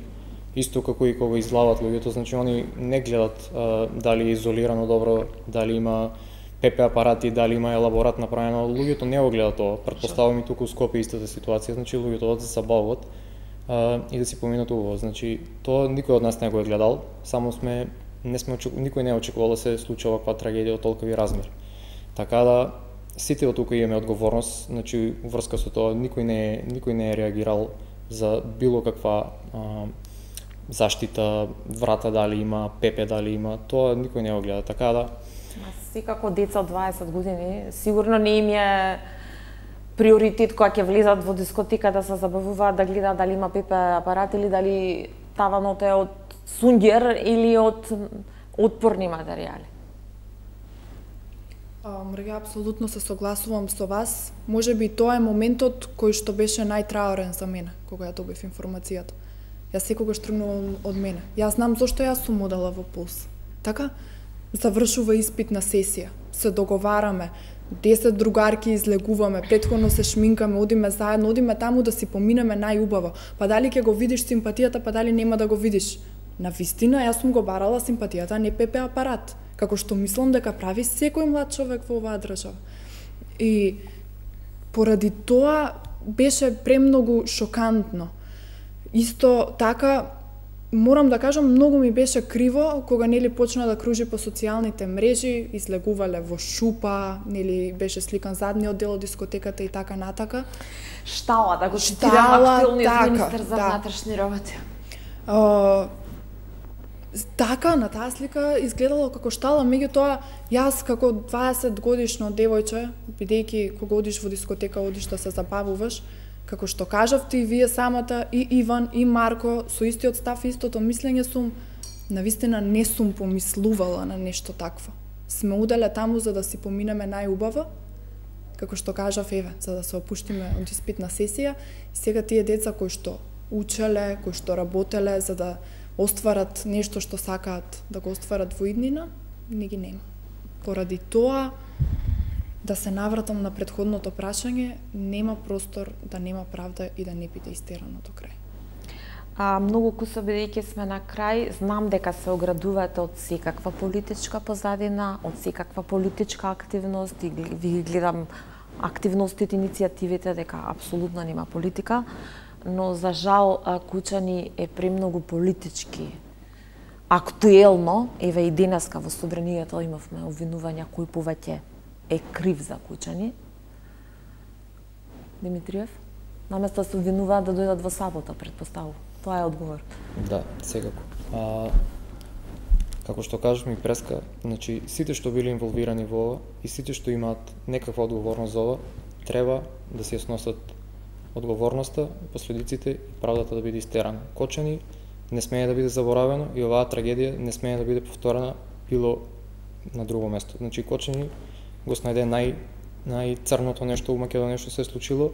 Исто како и кога излават луѓето, значи они не гледат дали е изолирано добро, дали има ПП апарати, дали има елаборат направено. Луѓето не го гледат тоа. Претпоставувам и туку у Скопје истата ситуација, значи луѓето одат да се забавуваат. и да си поминат убаво. Значи, тоа никој од нас не го е гледал, само никој не е очекувал да се случи оваква трагедија од толкови размери. Така да, сите од тука имаме одговорност, значи, врска со тоа, никој не е реагирал за било каква заштита, врата дали има, пепе дали има, тоа никој не го гледа, така да. Секако деца од 20 години, сигурно не им е приоритет кога ќе влезат во дискотека да се забавуваат, да гледаат дали има пепе апарат или дали таванот е од сунгер или од отпорни материјали. Мрга, апсолутно се согласувам со вас. Можеби тоа е моментот кој што беше најтраорен за мене, кога ја добив информацијата. Јас секогаш тргнувам од мене. Јас знам зошто јас сум одела во ПУЛС. Така, завршува испитна сесија, се договараме, 10 другарки излегуваме, претходно се шминкаме, одиме заедно, одиме таму да си поминеме најубаво. Па дали ќе го видиш симпатијата, па дали нема да го видиш. Навистина, јас сум го барала симпатијата, не ПП апарат, како што мислам дека прави секој млад човек во оваа држава. И поради тоа беше премногу шокантно. Исто така, морам да кажам, многу ми беше криво кога нели почна да кружи по социјалните мрежи, излегувале во шупа, нели беше сликан задниот дел од дискотеката и така натака. Штала, да го цитирам актуелниот министер за внатрешни работи. Така, на таа слика изгледало како штала, меѓутоа јас како 20 годишно девојче, бидејќи кога одиш во дискотека, одиш да се забавуваш, како што кажавте и вие самата, и Иван, и Марко, со истиот став, истото мислење сум, навистина не сум помислувала на нешто такво. Сме уделе таму за да си поминеме најубаво, како што кажав, еве, за да се опуштиме од испитна сесија, и сега тие деца кои што учеле, кои што работеле, за да остварат нешто што сакаат да го остварат во иднина, не ги нема. Поради тоа, да се навратам на претходното прашање, нема простор да нема правда и да не биде истерано до крај. Многу кусо, бидејќи сме на крај, знам дека се оградувате од секаква политичка позадина, од секаква политичка активност и ви гледам активностите, иницијативите дека апсолутно нема политика, но за жал Кучани е премногу политички актуелно. Еве и денеска во собранието имавме обвинувања кој повеќе е крив за Кучани. Димитриев, наместо да се обвинуваат да дојдат во сабота, претпоставувам. Тоа е одговор. Да, секако. Како што кажеш ми преска, значи сите што били инволвирани во ова и сите што имаат некаква одговорност за ова, треба да се сносат одговорноста, последиците и правдата да биде истерана. Кочани не смее да биде заборавено и оваа трагедија не смее да биде повторена било на друго место. Значи Кочани го снајде најцрното нешто у Македонија што се е случило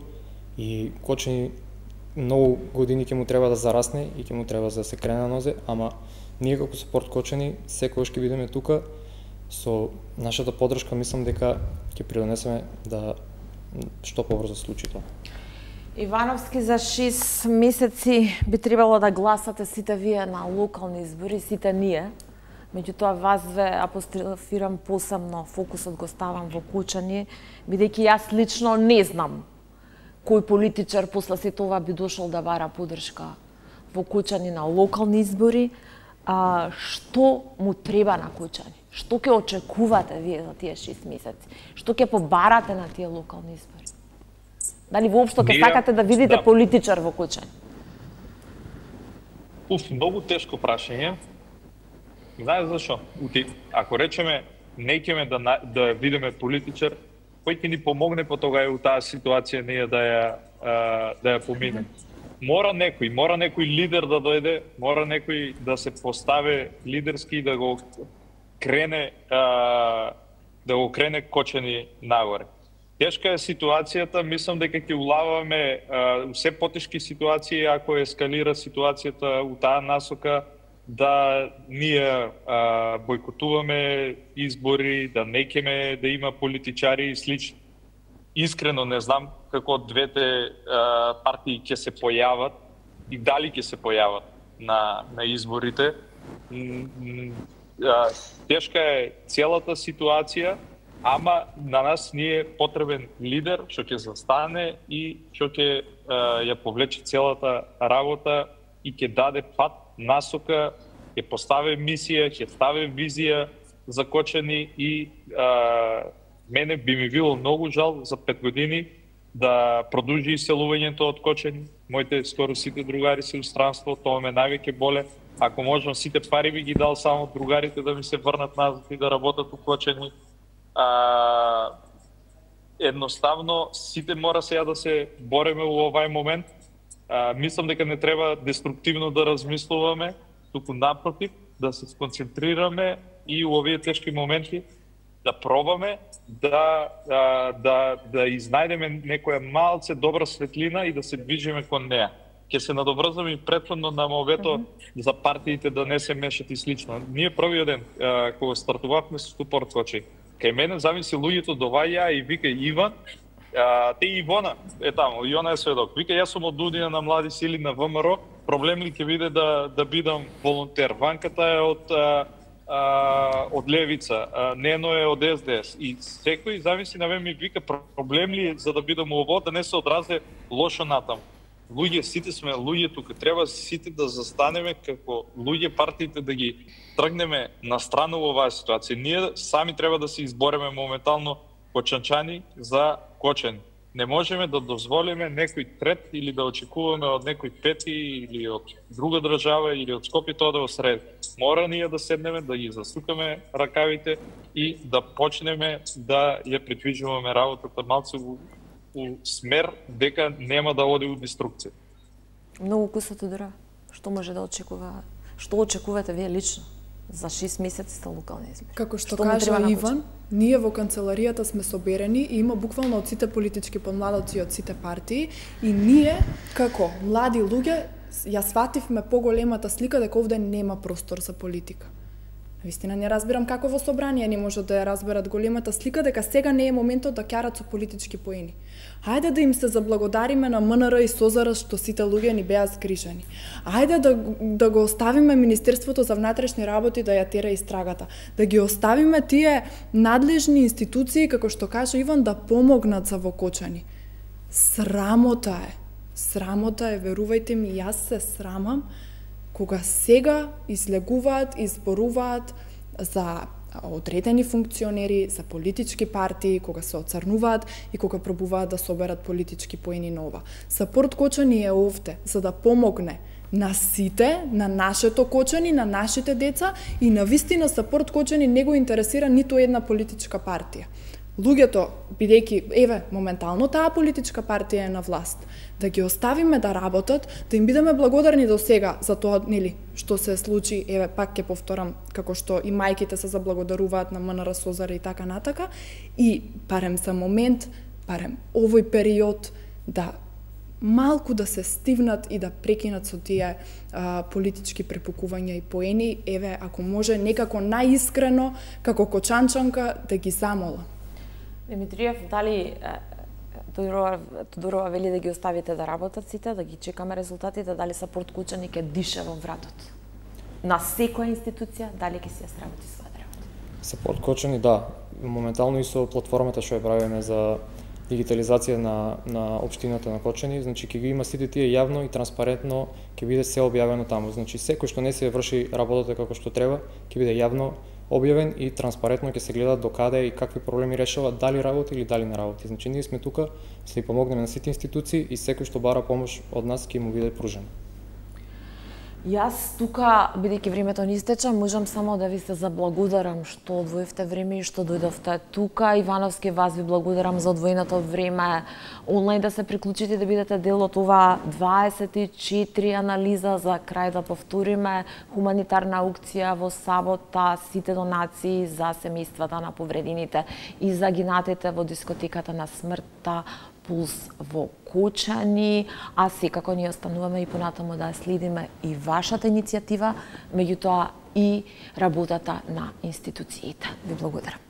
и Кочани многу години ќе му треба да зарасне и ќе му треба за да се крене на нозе, ама ние како спорт Кочани секогаш ќе бидеме тука со нашата поддршка, мислам дека ќе придонесеме да што побрзо се случи тоа. Ивановски, за 6 месеци би требало да гласате сите вие на локални избори, сите ние. Меѓутоа вас ве апострофирам посебно, фокусот го ставам во Кучани, бидејќи јас лично не знам кој политичар после се тоа би дошол да бара поддршка во Кучани на локални избори. Што му треба на Кучани? Што ќе очекувате вие за тие 6 месеци? Што ќе побарате на тие локални избори? Дали воопшто ќе сакате да видите политичар во Кучани? Многу тешко прашање. Знаеш зашо? Ако речеме неќеме да видиме политичар, кој ќе ни помогне по тога у таа ситуација ние да ја поминеме. Мора некој лидер да дојде, мора некој да се постави лидерски и да го крене Кочани нагоре. Тешка е ситуацијата, мислам дека ќе улаваме се потешки ситуации ако ескалира ситуацијата у таа насока да ние бойкотуваме избори, да неќеме да има политичари и слично. Искрено не знам како двете партии ќе се појават и дали ќе се појават на изборите. Тешка е целата ситуација ама на нас ни е потребен лидер што ќе застане и што ќе ја повлече целата работа и ќе даде пат, насока, ќе постави мисија, ќе стави визија за Кочани и мене би ми било многу жал за 5 години да продолжи иселувањето од Кочани. Моите скоро сите другари се у странство, тоа ме највеќе боле. Ако можам, сите пари би ги дал само другарите да ми се врнат назад и да работат у Кочани. Едноставно, сите мора сега да се бореме у овај момент. Мислам дека не треба деструктивно да размислуваме, туку напротив, да се сконцентрираме и у овие тешки моменти да пробаме да изнајдеме некоја малце добра светлина и да се движиме кон неа. Ќе се надоврзам и претходно на мовето за партиите да не се мешат и слично. Ние првиот ден, кога стартувавме со Супорт Кочани, кај мене замисли луѓето доваѓаа и вика Иван, те Ивона е таму, и она е сведок. Вика, јас сум од Удина на млади сили на ВМРО, проблем ли ќе биде да бидам волонтер. Ванката е од Левица, Нено е од СДС. И секој замисли на мене ми вика, проблем ли за да бидам ово, да не се одразе лошо натаму. Луѓе, сите сме луѓе тука, треба сите да застанеме како луѓе, партиите да ги тргнеме на страна во оваа ситуација. Ние сами треба да се избореме моментално кочанчани за Кочани. Не можеме да дозволиме некој трет или да очекуваме од некој пети или од друга држава или од Скопје тоа да го среди. Мора ние да седнеме, да ги засукаме ракавите и да почнеме да ја придвижуваме работата малце у смер дека нема да оди у деструкција. Многу куса Тодора, што може да очекува? Што очекувате вие лично за 6 месеци за локални избори? Како што кажа Иван, ние во канцеларијата сме соберени и има буквално од сите политички помладоци од сите партии и ние како млади луѓе ја свативме поголемата слика дека овде нема простор за политика. Вистина не разбирам како во собрание не можат да ја разберат големата слика дека сега не е моментот да ќарат со политички поени. Хајде да им се заблагодариме на МНР и СОЗР што сите луѓе ни беа згрижани. Хајде да го оставиме Министерството за внатрешни работи да ја тера истрагата. Да ги оставиме тие надлежни институции, како што кажа Иван, да помогнат за во Кочани. Срамота е, верувајте ми, јас се срамам кога сега излегуваат, изборуваат за одредени функционери, за политички партии, кога се оцрнуваат и кога пробуваат да соберат политички поени на ова. Сапорт Кочани е овде за да помогне на сите, на нашето Кочани, на нашите деца и на вистина Сапорт Кочани не го интересира ниту една политичка партија. Луѓето, бидејќи, моментално таа политичка партија е на власт, да ги оставиме да работат, да им бидеме благодарни до сега за тоа, што се случи, пак ќе повторам, како што и мајките се заблагодаруваат на МНР, СОЗР и така натака, и барем за момент, барем овој период, да малку да се стивнат и да прекинат со тие политички препукувања и поени, ако може некако најискрено, како кочанчанка, да ги замолам. Димитриев, дали Тодорова вели да ги оставите да работат сите, да ги чекаме резултатите, дали Сапорт Кочани ќе дише во вратот? На секоја институција, дали ќе си ја сработи својата работа? Сапорт Кочани, да. Моментално и со платформата што ја правиме за дигитализација на општината на Кочани, значи ќе ги има сите тие јавно и транспарентно, ќе биде се објавено таму. Значи секој што не се врши работата како што треба, ќе биде јавно објавен и транспарентно ќе се гледа до каде и какви проблеми решава, дали работи или дали не работи. Значи ние сме тука за да помогнеме на сите институции и секој што бара помош од нас ќе му биде пружен. Јас тука, бидејќи времето ни истече, можам само да ви се заблагодарам што одвоивте време и што дојдовте тука. Ивановски, вас ви благодарам за одвоеното време онлайн да се приклучите, да бидете дел од ова 24 анализа за крај да повториме хуманитарна аукција во сабота, сите донации за семејствата на повредените и загинатите во дискотеката на смртта Пулс во Кочани, а секако ние остануваме и понатаму да следиме и вашата иницијатива, меѓутоа и работата на институциите. Ви благодарам.